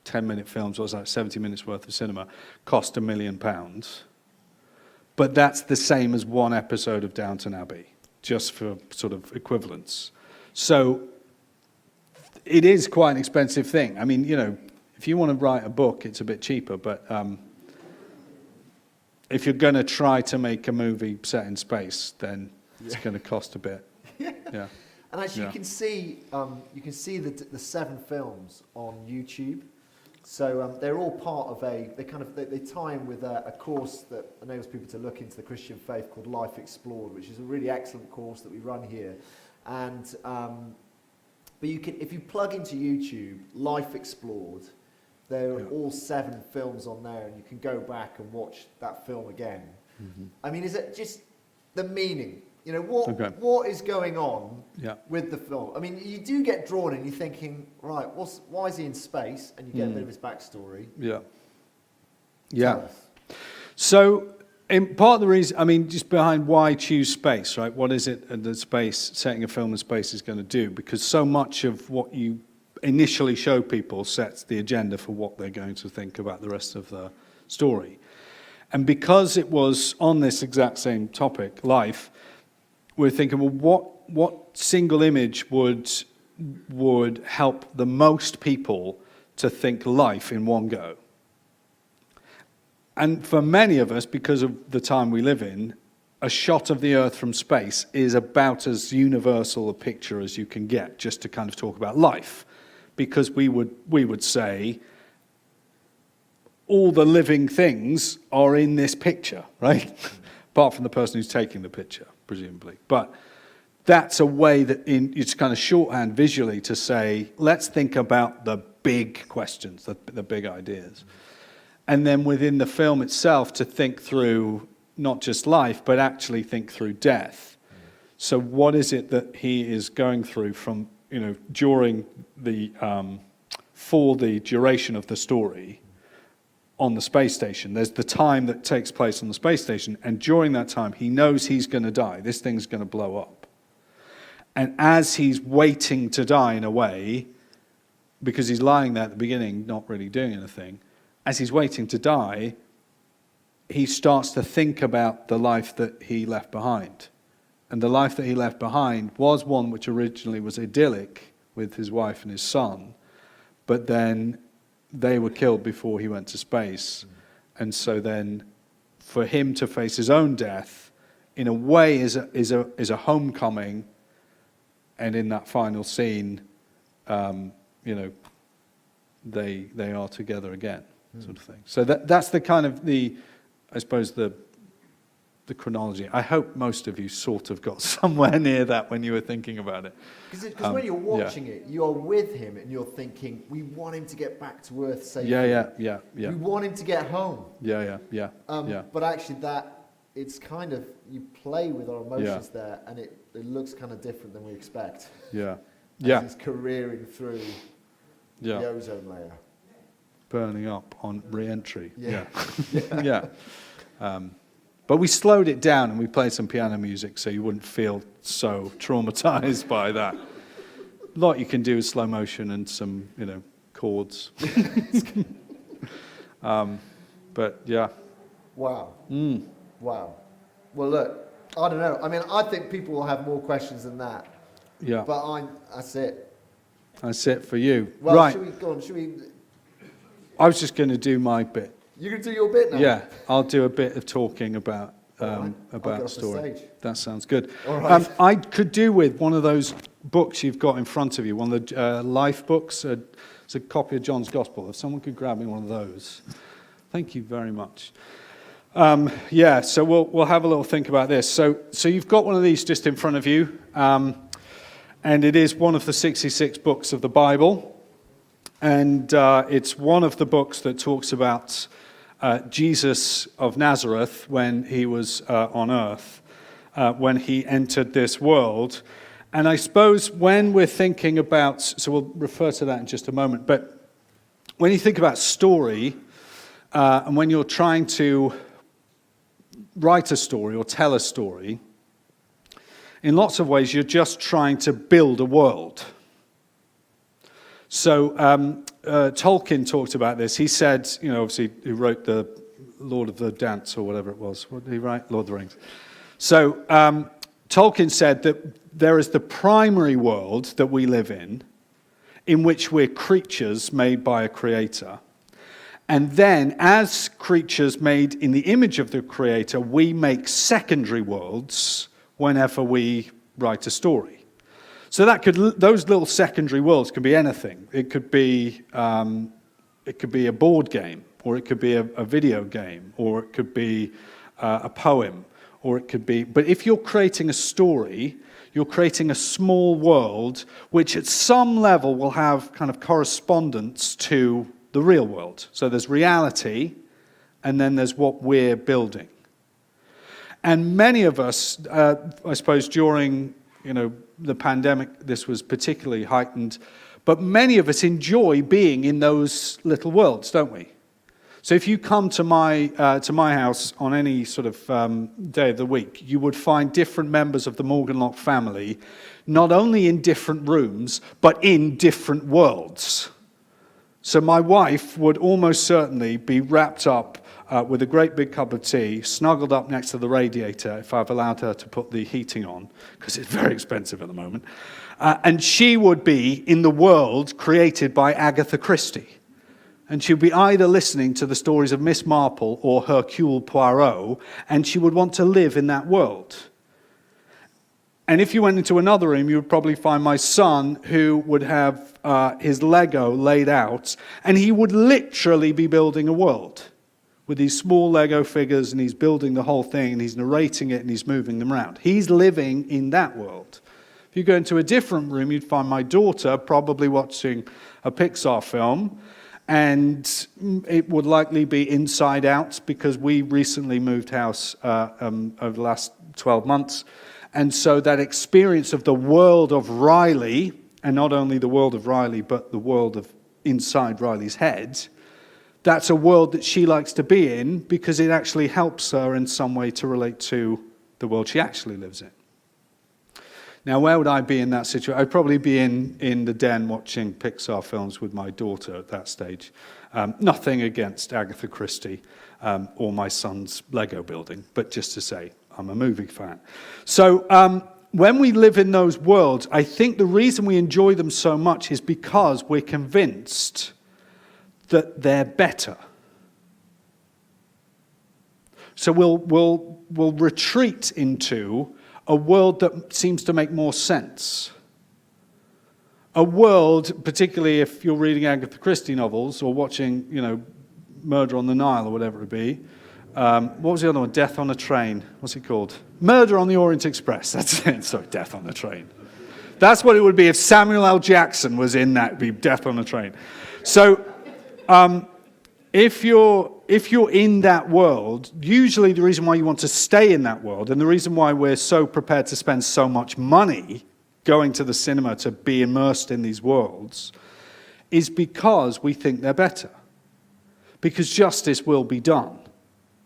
10-minute films, what was that, 70 minutes worth of cinema, cost £1 million. But that's the same as one episode of Downton Abbey, just for sort of equivalence. So it is quite an expensive thing. I mean, if you want to write a book, it's a bit cheaper, but if you're going to try to make a movie set in space, then it's going to cost a bit. Yeah. And actually, you can see the 7 films on YouTube. So they're all part of they tie in with a course that enables people to look into the Christian faith called Life Explored, which is a really excellent course that we run here. And but if you plug into YouTube Life Explored, there are all 7 films on there, and you can go back and watch that film again. Mm-hmm. I mean, is it just the meaning? What is going on with the film? I mean, you do get drawn in. You're thinking, right, why is he in space? And you get a bit of his backstory. Yeah. So, part of the reason, I mean, just behind why choose space, right? What is it that setting a film in space is going to do? Because so much of what you initially show people sets the agenda for what they're going to think about the rest of the story. And because it was on this exact same topic, life, we're thinking, well, what single image would help the most people to think life in one go? And for many of us, because of the time we live in, a shot of the Earth from space is about as universal a picture as you can get, just to kind of talk about life. Because we would say, all the living things are in this picture, right? Apart from the person who's taking the picture, presumably. But that's a way that it's kind of shorthand visually to say, let's think about the big questions, the big ideas. And then within the film itself, to think through not just life, but actually think through death. So what is it that he is going through from, during the, for the duration of the story on the space station? There's the time that takes place on the space station, and during that time, he knows he's going to die. This thing's going to blow up. And as he's waiting to die in a way, because he's lying there at the beginning, not really doing anything, as he's waiting to die, he starts to think about the life that he left behind. And the life that he left behind was one which originally was idyllic with his wife and his son, but then they were killed before he went to space. And so then for him to face his own death, in a way, is a homecoming. And in that final scene, they are together again, sort of thing. So that's the kind of I suppose the chronology. I hope most of you sort of got somewhere near that when you were thinking about it. Because when you're watching it, you're with him and you're thinking, we want him to get back to Earth safely. Yeah. We want him to get home. Yeah. But actually it's kind of, you play with our emotions there, and it looks kind of different than we expect. Yeah. As he's careering through the ozone layer. Burning up on re-entry. Yeah. But we slowed it down and we played some piano music so you wouldn't feel so traumatized by that. A lot you can do with slow motion and some, chords. But yeah. Wow. Wow. Well, look, I don't know. I mean, I think people will have more questions than that. Yeah. But that's it. That's it for you. Well, right. Should we? I was just going to do my bit. You're going to do your bit now? Yeah, I'll do a bit of talking about the story. That sounds good. All right. I could do with one of those books you've got in front of you, one of the life books. It's a copy of John's Gospel. If someone could grab me one of those. Thank you very much. So we'll have a little think about this. So you've got one of these just in front of you, and it is one of the 66 books of the Bible. And it's one of the books that talks about Jesus of Nazareth when he was on earth, when he entered this world. And I suppose when we're thinking about, so we'll refer to that in just a moment, but when you think about story, and when you're trying to write a story or tell a story, in lots of ways you're just trying to build a world. So Tolkien talked about this. He said, obviously, he wrote the Lord of the Dance or whatever it was. What did he write? Lord of the Rings. So Tolkien said that there is the primary world that we live in which we're creatures made by a creator. And then, as creatures made in the image of the creator, we make secondary worlds whenever we write a story. So those little secondary worlds could be anything. It could be a board game, or it could be a video game, or it could be a poem, or it could be. But if you're creating a story, you're creating a small world which, at some level, will have kind of correspondence to the real world. So there's reality, and then there's what we're building. And many of us, I suppose, during the pandemic, this was particularly heightened, but many of us enjoy being in those little worlds, don't we? So if you come to my house on any sort of day of the week, you would find different members of the Morgan Locke family, not only in different rooms, but in different worlds. So my wife would almost certainly be wrapped up with a great big cup of tea, snuggled up next to the radiator if I've allowed her to put the heating on, because it's very expensive at the moment. And she would be in the world created by Agatha Christie. And she would be either listening to the stories of Miss Marple or Hercule Poirot, and she would want to live in that world. And if you went into another room, you would probably find my son, who would have his Lego laid out, and he would literally be building a world with these small Lego figures, and he's building the whole thing, and he's narrating it, and he's moving them around. He's living in that world. If you go into a different room, you'd find my daughter probably watching a Pixar film, and it would likely be Inside Out, because we recently moved house over the last 12 months. And so that experience of the world of Riley, and not only the world of Riley, but the world of inside Riley's head, that's a world that she likes to be in, because it actually helps her in some way to relate to the world she actually lives in. Now, where would I be in that situation? I'd probably be in the den watching Pixar films with my daughter at that stage. Nothing against Agatha Christie or my son's Lego building, but just to say, I'm a movie fan. So when we live in those worlds, I think the reason we enjoy them so much is because we're convinced that they're better. So we'll retreat into a world that seems to make more sense. A world, particularly if you're reading Agatha Christie novels or watching, Murder on the Nile or whatever it be. What was the other one? Death on a Train. What's it called? Murder on the Orient Express. That's it. Sorry, Death on a Train. That's what it would be if Samuel L. Jackson was in that. It'd be Death on a Train. So, if you're in that world, usually the reason why you want to stay in that world, and the reason why we're so prepared to spend so much money going to the cinema to be immersed in these worlds, is because we think they're better. Because justice will be done,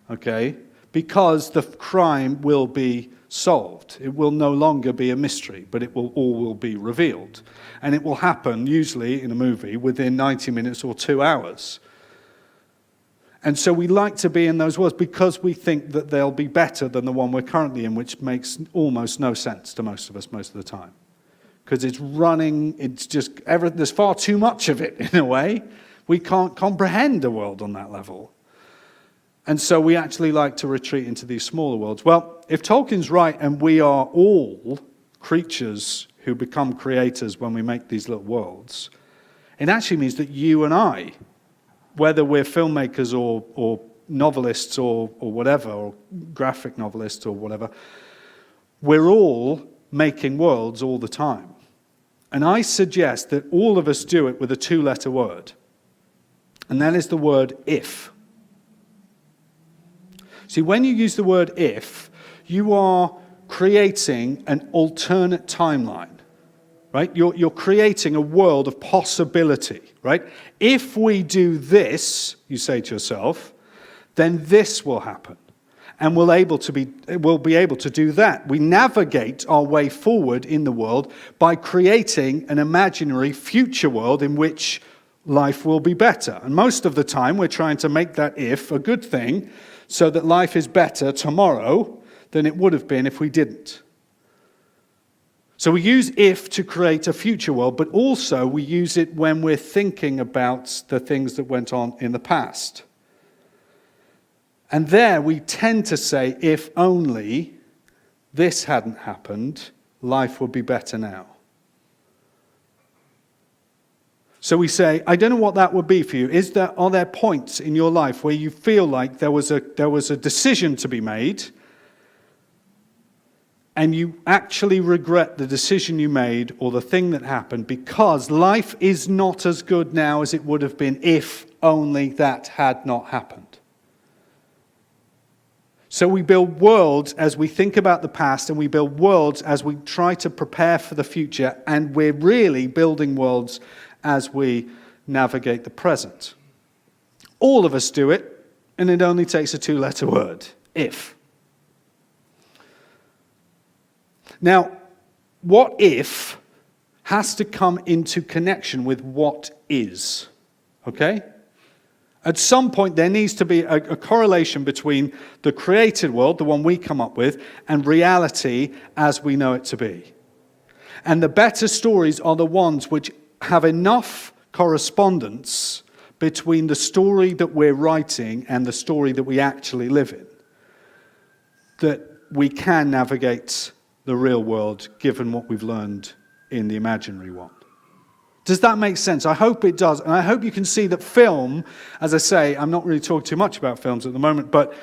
okay? Because the crime will be solved. It will no longer be a mystery, but it will all be revealed. And it will happen, usually in a movie, within 90 minutes or 2 hours. And so we like to be in those worlds because we think that they'll be better than the one we're currently in, which makes almost no sense to most of us most of the time. Because there's far too much of it in a way. We can't comprehend a world on that level. And so we actually like to retreat into these smaller worlds. Well, if Tolkien's right and we are all creatures who become creators when we make these little worlds, it actually means that you and I, whether we're filmmakers or novelists or whatever, or graphic novelists or whatever, we're all making worlds all the time. And I suggest that all of us do it with a 2-letter word. And that is the word if. See, when you use the word if, you are creating an alternate timeline. Right? You're creating a world of possibility, right? If we do this, you say to yourself, then this will happen. And we'll be able to do that. We navigate our way forward in the world by creating an imaginary future world in which life will be better. And most of the time, we're trying to make that if a good thing so that life is better tomorrow than it would have been if we didn't. So we use if to create a future world, but also we use it when we're thinking about the things that went on in the past. And there we tend to say, if only this hadn't happened, life would be better now. So we say, I don't know what that would be for you. Are there points in your life where you feel like there was a decision to be made, and you actually regret the decision you made or the thing that happened because life is not as good now as it would have been if only that had not happened? So we build worlds as we think about the past, and we build worlds as we try to prepare for the future, and we're really building worlds as we navigate the present. All of us do it. And it only takes a 2-letter word, if. Now, what if has to come into connection with what is, okay? At some point, there needs to be a correlation between the created world, the one we come up with, and reality as we know it to be. And the better stories are the ones which have enough correspondence between the story that we're writing and the story that we actually live in, that we can navigate the real world given what we've learned in the imaginary one. Does that make sense? I hope it does. And I hope you can see that film, as I say, I'm not really talking too much about films at the moment, but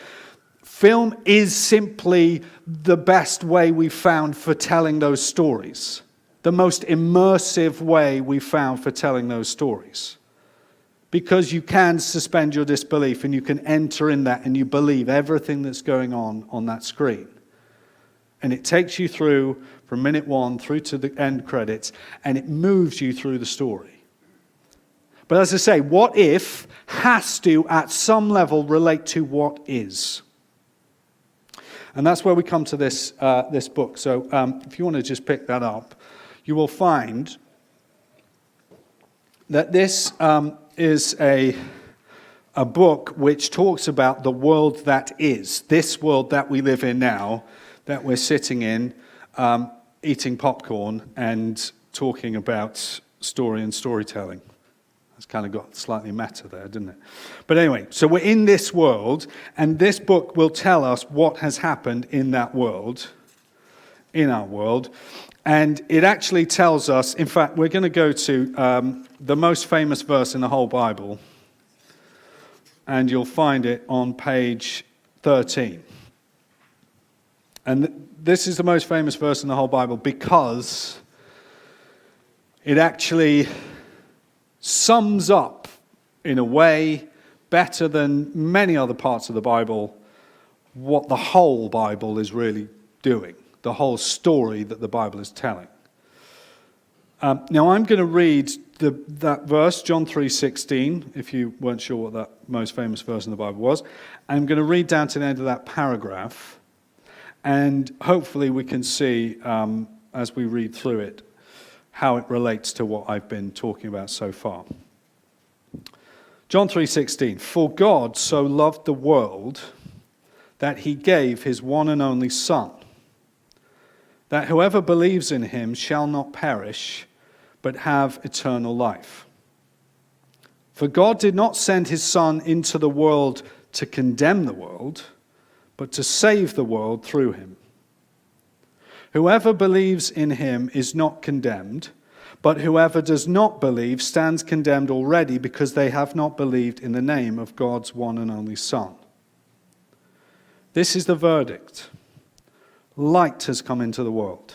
film is simply the best way we've found for telling those stories. The most immersive way we've found for telling those stories. Because you can suspend your disbelief and you can enter in that and you believe everything that's going on that screen. And it takes you through from minute 1 through to the end credits, and it moves you through the story. But as I say, what if has to, at some level, relate to what is. And that's where we come to this book. So if you want to just pick that up, you will find that this is a book which talks about the world that is, this world that we live in now, that we're sitting in, eating popcorn and talking about story and storytelling. That's kind of got slightly meta there, didn't it? But anyway, so we're in this world, and this book will tell us what has happened in that world, in our world. And it actually tells us, in fact, we're going to go to the most famous verse in the whole Bible, and you'll find it on page 13. And this is the most famous verse in the whole Bible because it actually sums up, in a way, better than many other parts of the Bible, what the whole Bible is really doing, the whole story that the Bible is telling. Now I'm going to read that verse, John 3:16, if you weren't sure what that most famous verse in the Bible was. I'm going to read down to the end of that paragraph. And hopefully we can see, as we read through it, how it relates to what I've been talking about so far. John 3:16, "For God so loved the world that he gave his one and only Son, that whoever believes in him shall not perish, but have eternal life. For God did not send his Son into the world to condemn the world, but to save the world through him. Whoever believes in him is not condemned, but whoever does not believe stands condemned already because they have not believed in the name of God's one and only Son. This is the verdict. Light has come into the world,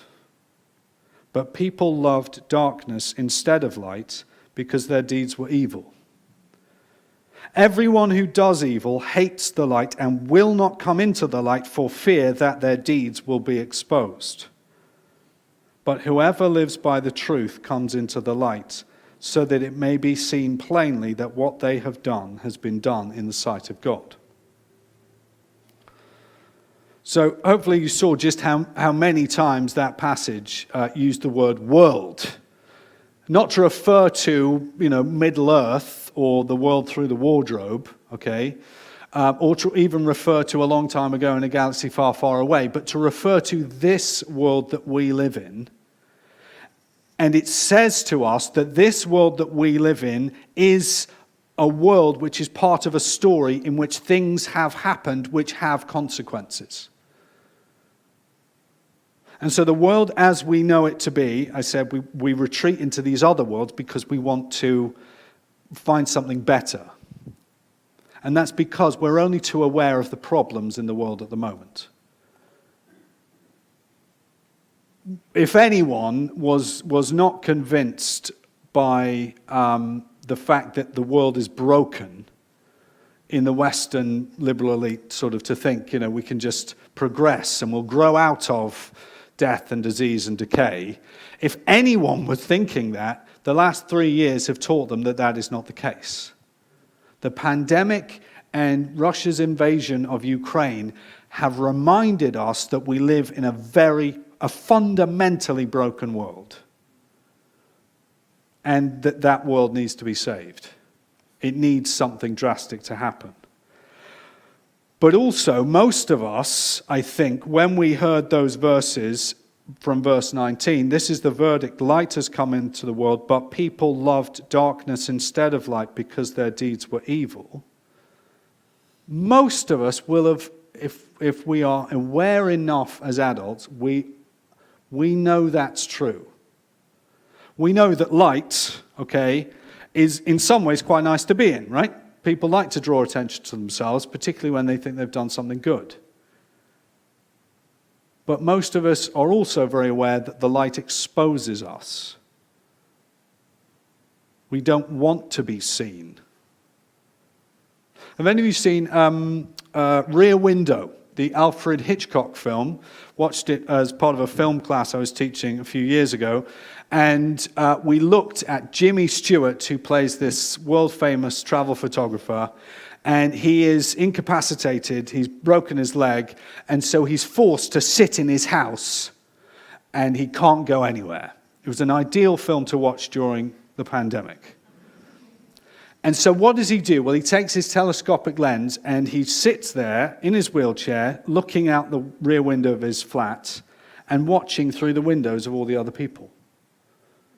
but people loved darkness instead of light because their deeds were evil. Everyone who does evil hates the light and will not come into the light for fear that their deeds will be exposed. But whoever lives by the truth comes into the light, so that it may be seen plainly that what they have done has been done in the sight of God." So hopefully you saw just how many times that passage used the word world. Not to refer to, Middle Earth or the world through the wardrobe, okay? Or to even refer to a long time ago in a galaxy far, far away, but to refer to this world that we live in. And it says to us that this world that we live in is a world which is part of a story in which things have happened which have consequences. And so the world as we know it to be, I said, we retreat into these other worlds because we want to find something better. And that's because we're only too aware of the problems in the world at the moment. If anyone was not convinced by the fact that the world is broken in the Western liberal elite, sort of to think, we can just progress and we'll grow out of death and disease and decay. If anyone was thinking that, the last 3 years have taught them that that is not the case. The pandemic and Russia's invasion of Ukraine have reminded us that we live in a fundamentally broken world. And that world needs to be saved. It needs something drastic to happen. But also, most of us, I think, when we heard those verses from verse 19, this is the verdict: light has come into the world, but people loved darkness instead of light because their deeds were evil. Most of us will have, if we are aware enough as adults, we know that's true. We know that light, okay, is in some ways quite nice to be in, right? People like to draw attention to themselves, particularly when they think they've done something good. But most of us are also very aware that the light exposes us. We don't want to be seen. Have any of you seen Rear Window, the Alfred Hitchcock film? Watched it as part of a film class I was teaching a few years ago. And we looked at Jimmy Stewart, who plays this world-famous travel photographer. And he is incapacitated, he's broken his leg, and so he's forced to sit in his house, and he can't go anywhere. It was an ideal film to watch during the pandemic. And so what does he do? Well, he takes his telescopic lens, and he sits there in his wheelchair, looking out the rear window of his flat, and watching through the windows of all the other people.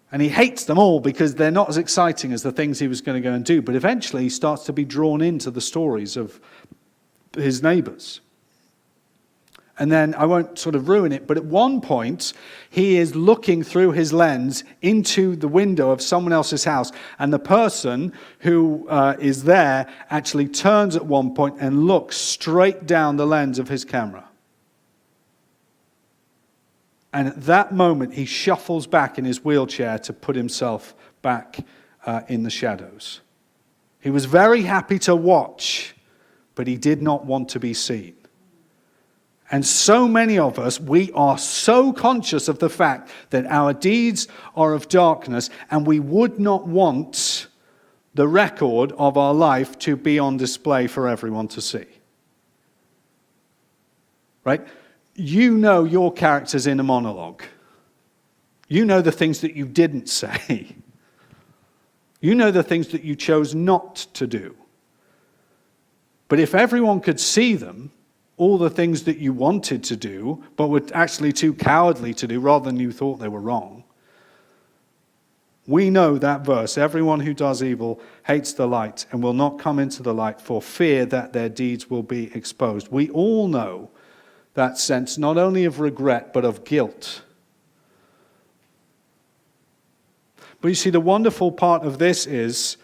And he hates them all because they're not as exciting as the things he was going to go and do. But eventually he starts to be drawn into the stories of his neighbors. And then, I won't sort of ruin it, but at one point he is looking through his lens into the window of someone else's house. And the person who is there actually turns at one point and looks straight down the lens of his camera. And at that moment, he shuffles back in his wheelchair to put himself back in the shadows. He was very happy to watch, but he did not want to be seen. And so many of us, we are so conscious of the fact that our deeds are of darkness, and we would not want the record of our life to be on display for everyone to see. Right? You know your character's in a monologue. You know the things that you didn't say. You know the things that you chose not to do. But if everyone could see them, all the things that you wanted to do, but were actually too cowardly to do rather than you thought they were wrong, we know that verse: everyone who does evil hates the light and will not come into the light for fear that their deeds will be exposed. We all know that sense not only of regret, but of guilt. But you see, the wonderful part of this is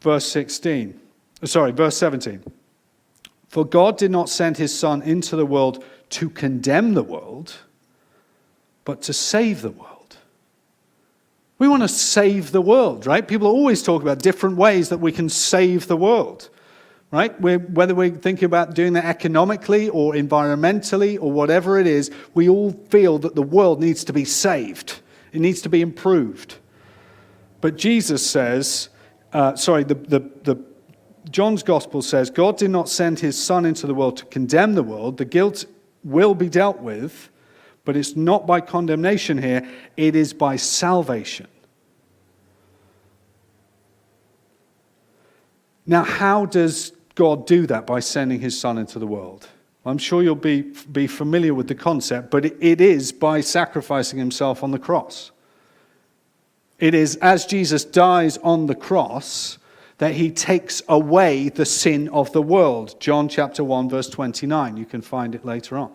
verse 17. For God did not send his Son into the world to condemn the world, but to save the world. We want to save the world, right? People always talk about different ways that we can save the world. Right? Whether we're thinking about doing that economically or environmentally or whatever it is, we all feel that the world needs to be saved. It needs to be improved. But Jesus says, John's Gospel says, God did not send his Son into the world to condemn the world. The guilt will be dealt with, but it's not by condemnation here. It is by salvation. Now, how does God do that? By sending his Son into the world? I'm sure you'll be familiar with the concept, but it is by sacrificing himself on the cross. It is as Jesus dies on the cross that he takes away the sin of the world. John chapter 1, verse 29. You can find it later on.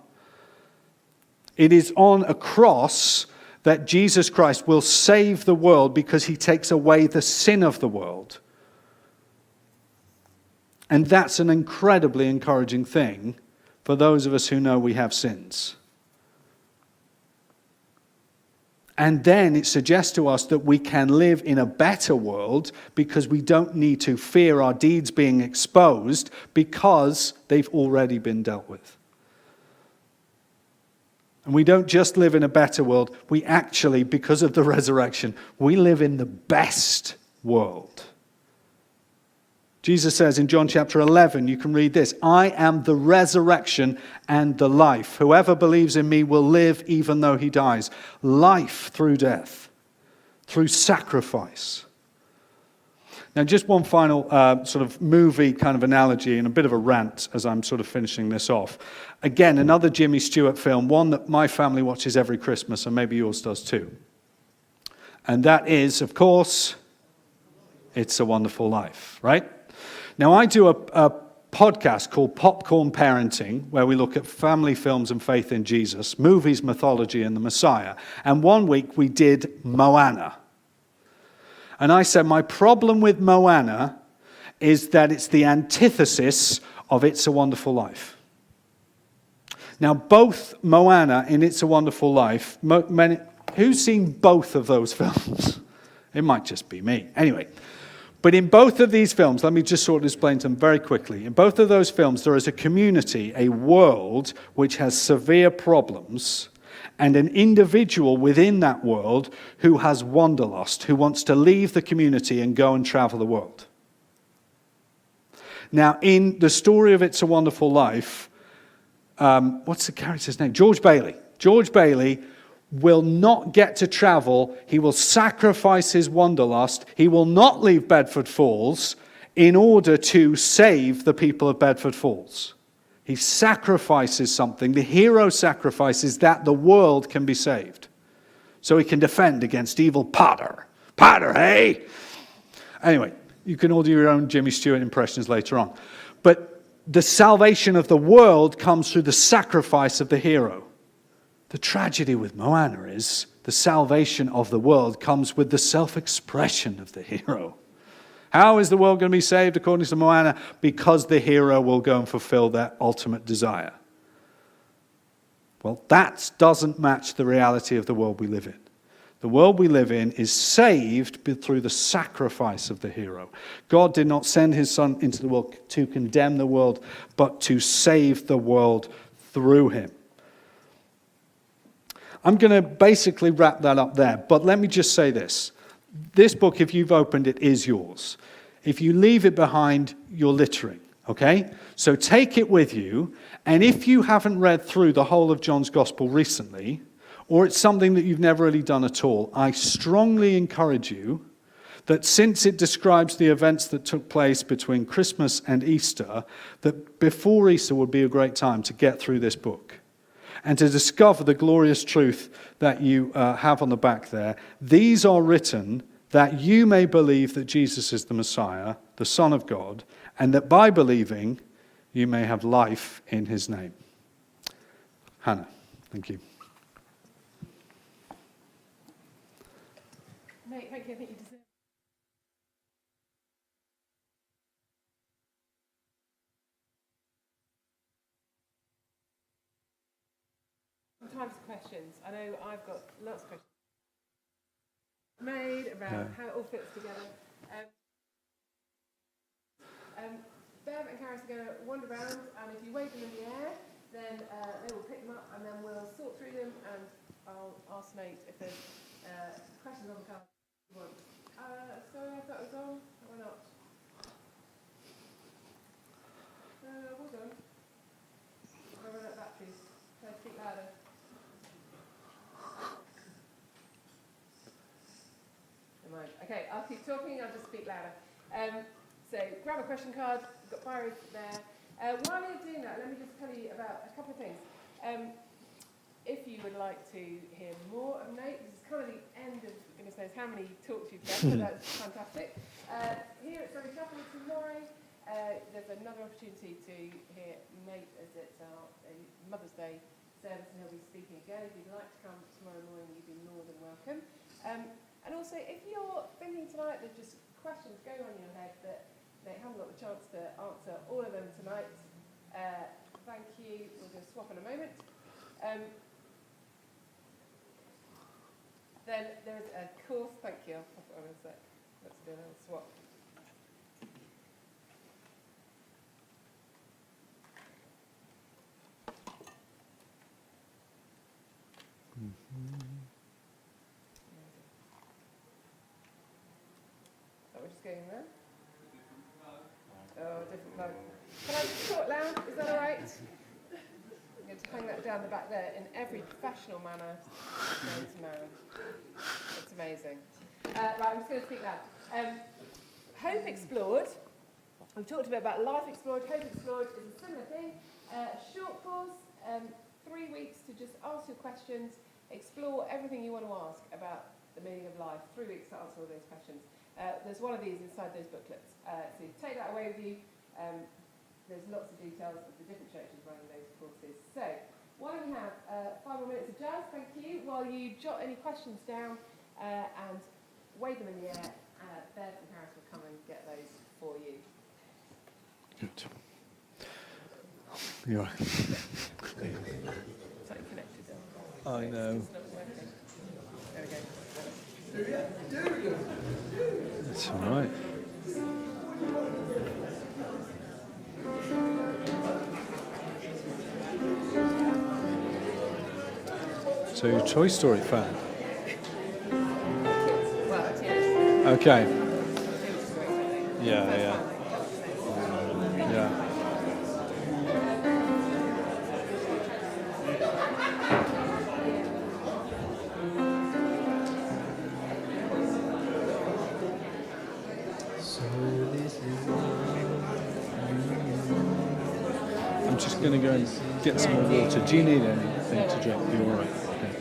It is on a cross that Jesus Christ will save the world because he takes away the sin of the world. And that's an incredibly encouraging thing for those of us who know we have sins. And then it suggests to us that we can live in a better world because we don't need to fear our deeds being exposed because they've already been dealt with. And we don't just live in a better world, we actually, because of the resurrection, we live in the best world. Jesus says in John chapter 11, you can read this, I am the resurrection and the life. Whoever believes in me will live even though he dies. Life through death, through sacrifice. Now, just one final sort of movie kind of analogy and a bit of a rant as I'm sort of finishing this off. Again, another Jimmy Stewart film, one that my family watches every Christmas, and maybe yours does too. And that is, of course, It's a Wonderful Life, right? Now, I do a podcast called Popcorn Parenting, where we look at family films and faith in Jesus, movies, mythology, and the Messiah. And one week we did Moana. And I said, my problem with Moana is that it's the antithesis of It's a Wonderful Life. Now, both Moana and It's a Wonderful Life, who's seen both of those films? It might just be me. Anyway, but in both of these films, let me just sort of explain them very quickly. In both of those films, there is a community, a world, which has severe problems, and an individual within that world who has wanderlust, who wants to leave the community and go and travel the world. Now, in the story of It's a Wonderful Life, what's the character's name? George Bailey. George Bailey will not get to travel. He will sacrifice his wanderlust. He will not leave Bedford Falls in order to save the people of Bedford Falls. He sacrifices something. The hero sacrifices that the world can be saved. So he can defend against evil Potter. Potter, hey? Anyway, you can all do your own Jimmy Stewart impressions later on. But the salvation of the world comes through the sacrifice of the hero. The tragedy with Moana is the salvation of the world comes with the self-expression of the hero. How is the world going to be saved according to Moana? Because the hero will go and fulfill their ultimate desire. Well, that doesn't match the reality of the world we live in. The world we live in is saved through the sacrifice of the hero. God did not send his son into the world to condemn the world, but to save the world through him. I'm going to basically wrap that up there, but let me just say this. This book, if you've opened it, is yours. If you leave it behind, you're littering, okay? So take it with you, and if you haven't read through the whole of John's Gospel recently, or it's something that you've never really done at all, I strongly encourage you that since it describes the events that took place between Christmas and Easter, that before Easter would be a great time to get through this book and to discover the glorious truth that you have on the back there. These are written that you may believe that Jesus is the Messiah, the Son of God, and that by believing you may have life in his name. Hannah, thank you. Nate, thank you. I think you deserve. Sometimes questions. I know I've got lots of questions made about how it all fits together. Bev and Karis are going to wander around, and if you wave them in the air, then they will pick them up, and then we'll sort through them, and I'll ask Nate if there's questions on the card. Sorry, I thought it was on. Why not? Hold on. I'll run out of batteries. Can I speak louder? Never mind. Okay, I'll keep talking. I'll just speak louder. So grab a question card. We've got Byron there. While you're doing that, let me just tell you about a couple of things. If you would like to hear more of Nate, this is kind of the end of goodness knows how many talks you've done, so that's fantastic. Here at Surrey Chapel tomorrow, there's another opportunity to hear Nate as it's our Mother's Day service, and he'll be speaking again. If you'd like to come tomorrow morning, you'd be more than welcome. And also, if you're thinking tonight there's just questions going on in your head that they haven't got the chance to answer all of them tonight, thank you. We'll just swap in a moment. Then there's a course, thank you, I'll pop it on in a sec. Let's do a little swap. So we're just going there. around the back there in every professional manner known to man. It's amazing. Right, I'm just going to speak loud. Hope Explored. We've talked a bit about Life Explored. Hope Explored is a similar thing. A short course, 3 weeks to just ask your questions, explore everything you want to ask about the meaning of life. 3 weeks to answer all those questions. There's one of these inside those booklets. So take that away with you. There's lots of details of the different churches running those courses. So why don't we have 5 more minutes of jazz, thank you, while you jot any questions down and wave them in the air. Bev and Harris will come and get those for you. Good. You are. It's like connected. I know. It's not working. There we go. That's all right. So you're a Toy Story fan? Well, it's yeah. Okay. It was great, I think. Yeah, First yeah. time, that was amazing. Yeah. So this is love. I'm just going to go and get some more water. Do you need anything to drink? You're all right. Okay.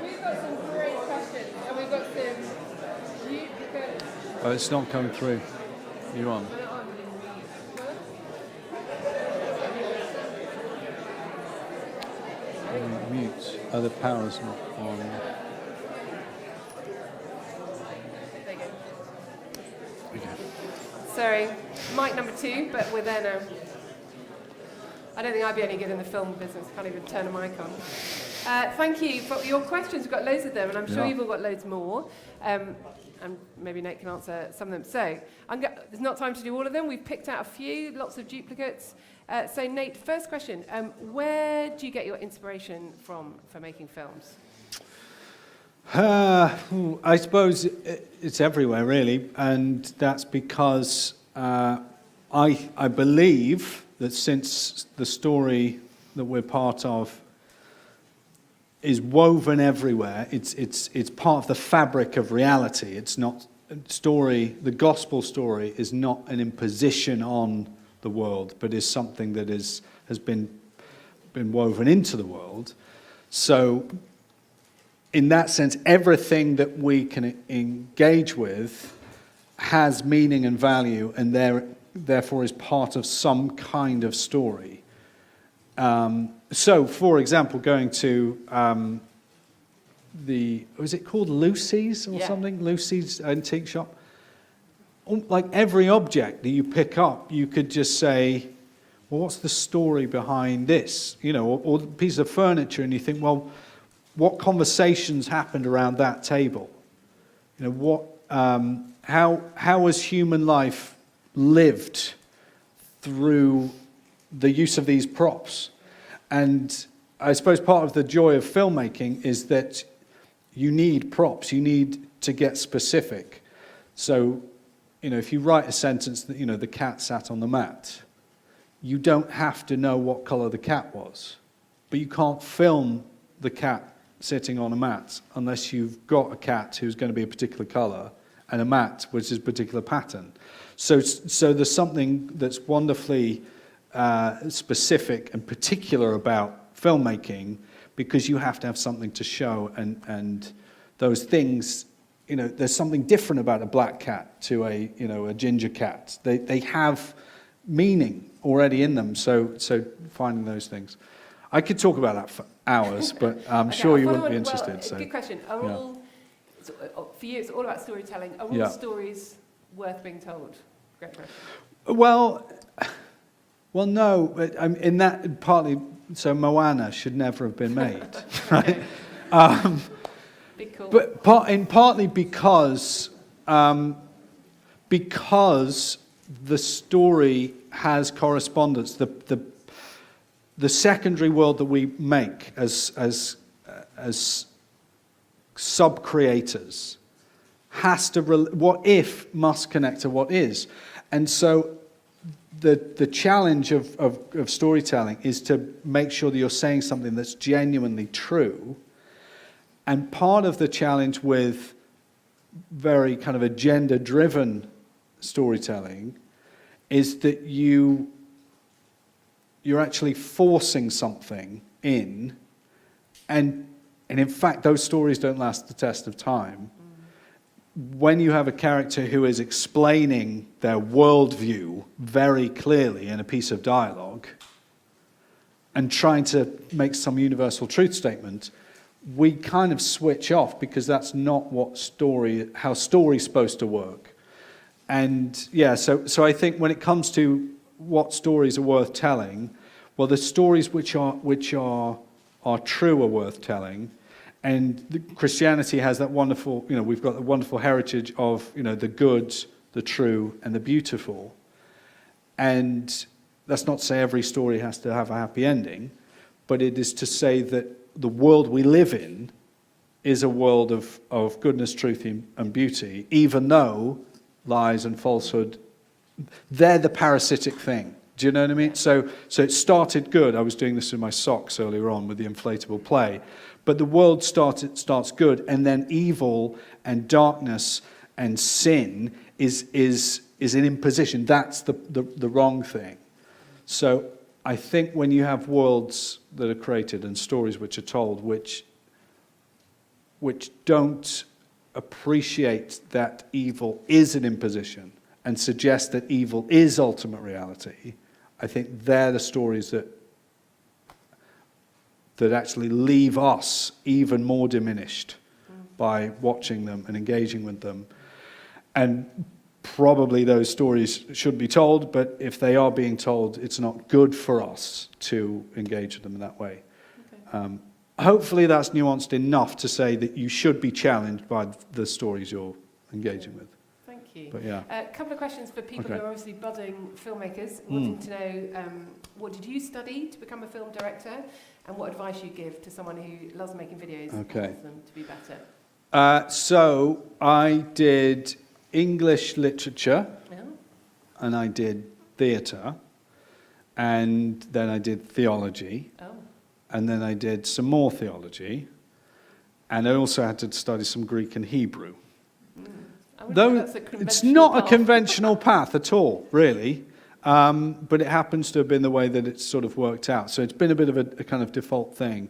We've got some great questions, and we've got some duplicates. Oh, it's not coming through. You on? Mute. Other power's not on. There you go. Okay. Sorry, mic number 2, but we're there now. I don't think I'd be any good in the film business. Can't even turn a mic on. Thank you for your questions. We've got loads of them, and I'm sure you've all got loads more. And maybe Nate can answer some of them. So there's not time to do all of them. We've picked out a few, lots of duplicates. So Nate, first question. Where do you get your inspiration from for making films? I suppose it's everywhere, really, and that's because I believe that since the story that we're part of is woven everywhere, it's part of the fabric of reality. It's not story. The gospel story is not an imposition on the world, but is something that has been woven into the world. So, in that sense, everything that we can engage with has meaning and value, and therefore is part of some kind of story. So, for example, going to was it called Lucy's or something? Lucy's antique shop. Like every object that you pick up, you could just say, well, what's the story behind this? You know, or a piece of furniture, and you think, well, what conversations happened around that table? You know, how has human life lived through the use of these props? And I suppose part of the joy of filmmaking is that you need props. You need to get specific. So, you know, if you write a sentence that, you know, the cat sat on the mat, you don't have to know what color the cat was. But you can't film the cat sitting on a mat unless you've got a cat who's going to be a particular color and a mat which is a particular pattern. So there's something that's wonderfully specific and particular about filmmaking, because you have to have something to show, and those things, you know, there's something different about a black cat to a ginger cat. They have meaning already in them. So finding those things, I could talk about that for hours, but I'm sure you wouldn't be interested. Well, so good question. Are all, for you, it's all about storytelling. Are all stories worth being told? Great question. Well, no. In that partly, so Moana should never have been made, right? Big call. But partly because the story has correspondence. The secondary world that we make as sub-creators has to what if must connect to what is, and so the challenge of storytelling is to make sure that you're saying something that's genuinely true. And part of the challenge with very kind of agenda-driven storytelling is that you're actually forcing something in, and in fact, those stories don't last the test of time. When you have a character who is explaining their worldview very clearly in a piece of dialogue and trying to make some universal truth statement, we kind of switch off, because that's not how story's supposed to work. And so I think when it comes to what stories are worth telling, well, the stories which are true are worth telling. And Christianity has that wonderful, we've got the wonderful heritage of, the good, the true, and the beautiful. And that's not to say every story has to have a happy ending, but it is to say that the world we live in is a world of goodness, truth, and beauty, even though lies and falsehood, they're the parasitic thing. Do you know what I mean? So it started good. I was doing this in my socks earlier on with the inflatable play. But the world starts good, and then evil and darkness and sin is an imposition. That's the wrong thing. So I think when you have worlds that are created and stories which are told, which which don't appreciate that evil is an imposition and suggest that evil is ultimate reality, I think they're the stories that actually leave us even more diminished by watching them and engaging with them. And probably those stories should be told, but if they are being told, it's not good for us to engage with them in that way. Okay. Hopefully that's nuanced enough to say that you should be challenged by the stories you're engaging with. Thank you. But yeah. A couple of questions for people who are obviously budding filmmakers, wanting to know what did you study to become a film director, and what advice you give to someone who loves making videos and wants them to be better. So I did English literature, and I did theatre, and then I did theology, and then I did some more theology, and I also had to study some Greek and Hebrew. Though it's not a conventional path at all, really, but it happens to have been the way that it's sort of worked out. So it's been a bit of a kind of default thing.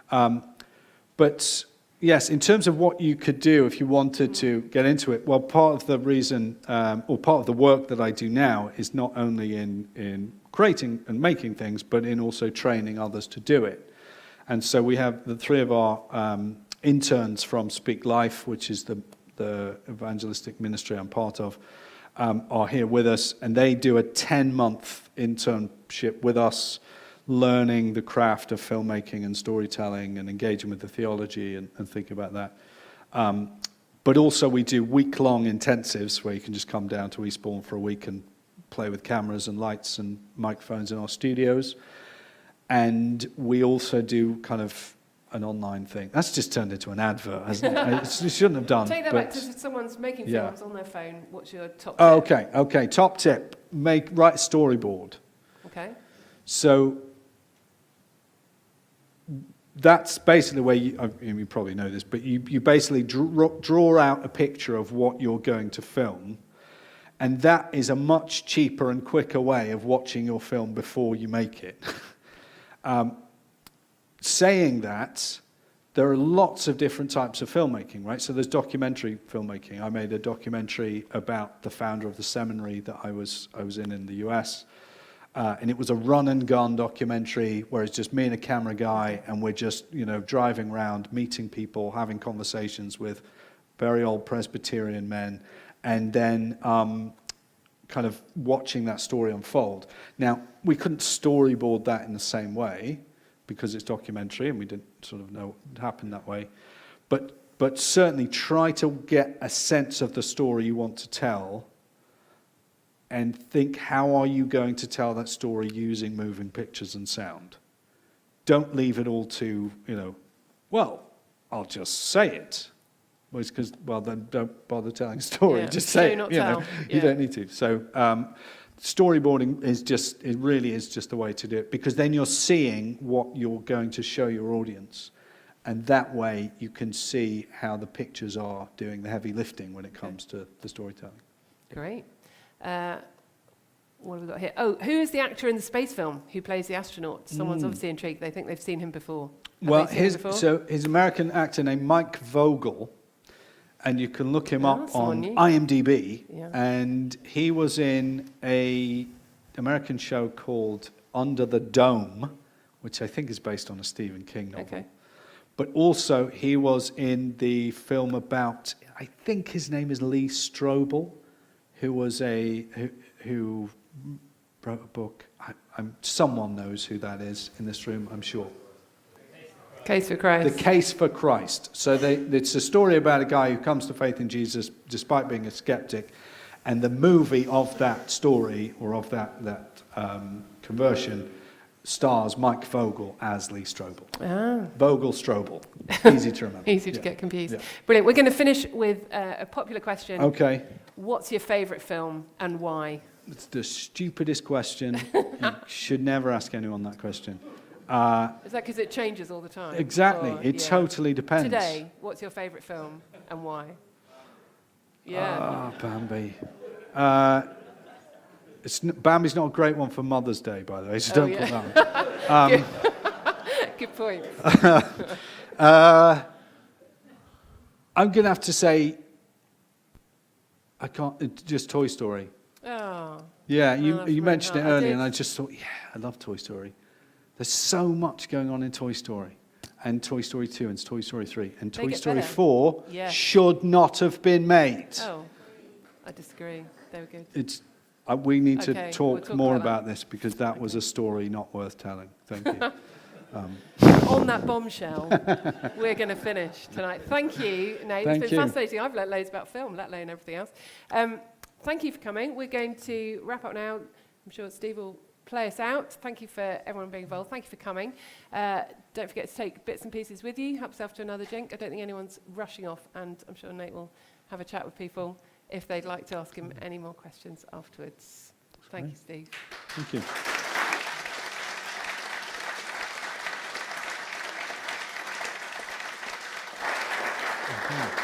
But yes, in terms of what you could do if you wanted to get into it, well, part of the reason, or part of the work that I do now is not only in creating and making things, but in also training others to do it. And so we have the three of our interns from Speak Life, which is the evangelistic ministry I'm part of, are here with us, and they do a 10-month internship with us, learning the craft of filmmaking and storytelling and engaging with the theology and thinking about that. But also we do week-long intensives where you can just come down to Eastbourne for a week and play with cameras and lights and microphones in our studios. And we also do kind of an online thing. That's just turned into an advert, hasn't it? It shouldn't have done. Take that back to if someone's making films on their phone. What's your top tip? Oh, okay. Top tip: write a storyboard. Okay. So that's basically where you probably know this, but you basically draw out a picture of what you're going to film, and that is a much cheaper and quicker way of watching your film before you make it. Saying that, there are lots of different types of filmmaking, right? So there's documentary filmmaking. I made a documentary about the founder of the seminary that I was in the US. And it was a run and gun documentary where it's just me and a camera guy, and we're just, driving around, meeting people, having conversations with very old Presbyterian men, and then kind of watching that story unfold. Now, we couldn't storyboard that in the same way because it's documentary and we didn't sort of know it happened that way. But certainly try to get a sense of the story you want to tell and think, how are you going to tell that story using moving pictures and sound? Don't leave it all to, I'll just say it. Well, it's because, then don't bother telling a story. Just say it. You don't need to. So storyboarding really is just the way to do it, because then you're seeing what you're going to show your audience. And that way you can see how the pictures are doing the heavy lifting when it comes to the storytelling. Great. What have we got here? Oh, who is the actor in the space film who plays the astronaut? Someone's obviously intrigued. They think they've seen him before. His American actor named Mike Vogel, and you can look him up on IMDb, and he was in a American show called Under the Dome, which I think is based on a Stephen King novel. Okay. But also he was in the film about, I think his name is Lee Strobel, who was who wrote a book. Someone knows who that is in this room, I'm sure. Case for Christ. The Case for Christ. So it's a story about a guy who comes to faith in Jesus despite being a skeptic, and the movie of that story, or of that conversion, stars Mike Vogel as Lee Strobel. Vogel Strobel. Easy to remember. Easy to get confused. Yeah. Brilliant. We're going to finish with a popular question. Okay. What's your favourite film and why? It's the stupidest question. You should never ask anyone that question. Is that because it changes all the time? Exactly. It totally depends. Today, what's your favourite film and why? Yeah. Bambi. Bambi's not a great one for Mother's Day, by the way, so don't put that one. Good point. I'm going to have to say, I can't, just Toy Story. Oh. Yeah, that's you really mentioned it hard. I earlier, did. and I just thought, yeah, I love Toy Story. There's so much going on in Toy Story, and Toy Story 2 and Toy Story 3, and They Toy get Story better. 4 Yeah. should not have been made. Oh, I disagree. They were good. It's, we need Okay, to we'll talk talk more about that. about this because that was a story not worth telling. Thank you. On that bombshell, we're going to finish tonight. Thank you, Nate. Thank It's been you. fascinating. I've learned loads about film, let alone everything else. Thank you for coming. We're going to wrap up now. I'm sure Steve will play us out. Thank you for everyone being involved. Thank you for coming. Don't forget to take bits and pieces with you. Help yourself to another drink. I don't think anyone's rushing off, and I'm sure Nate will have a chat with people if they'd like to ask him any more questions afterwards. Thank you, Steve. Thank you. Okay.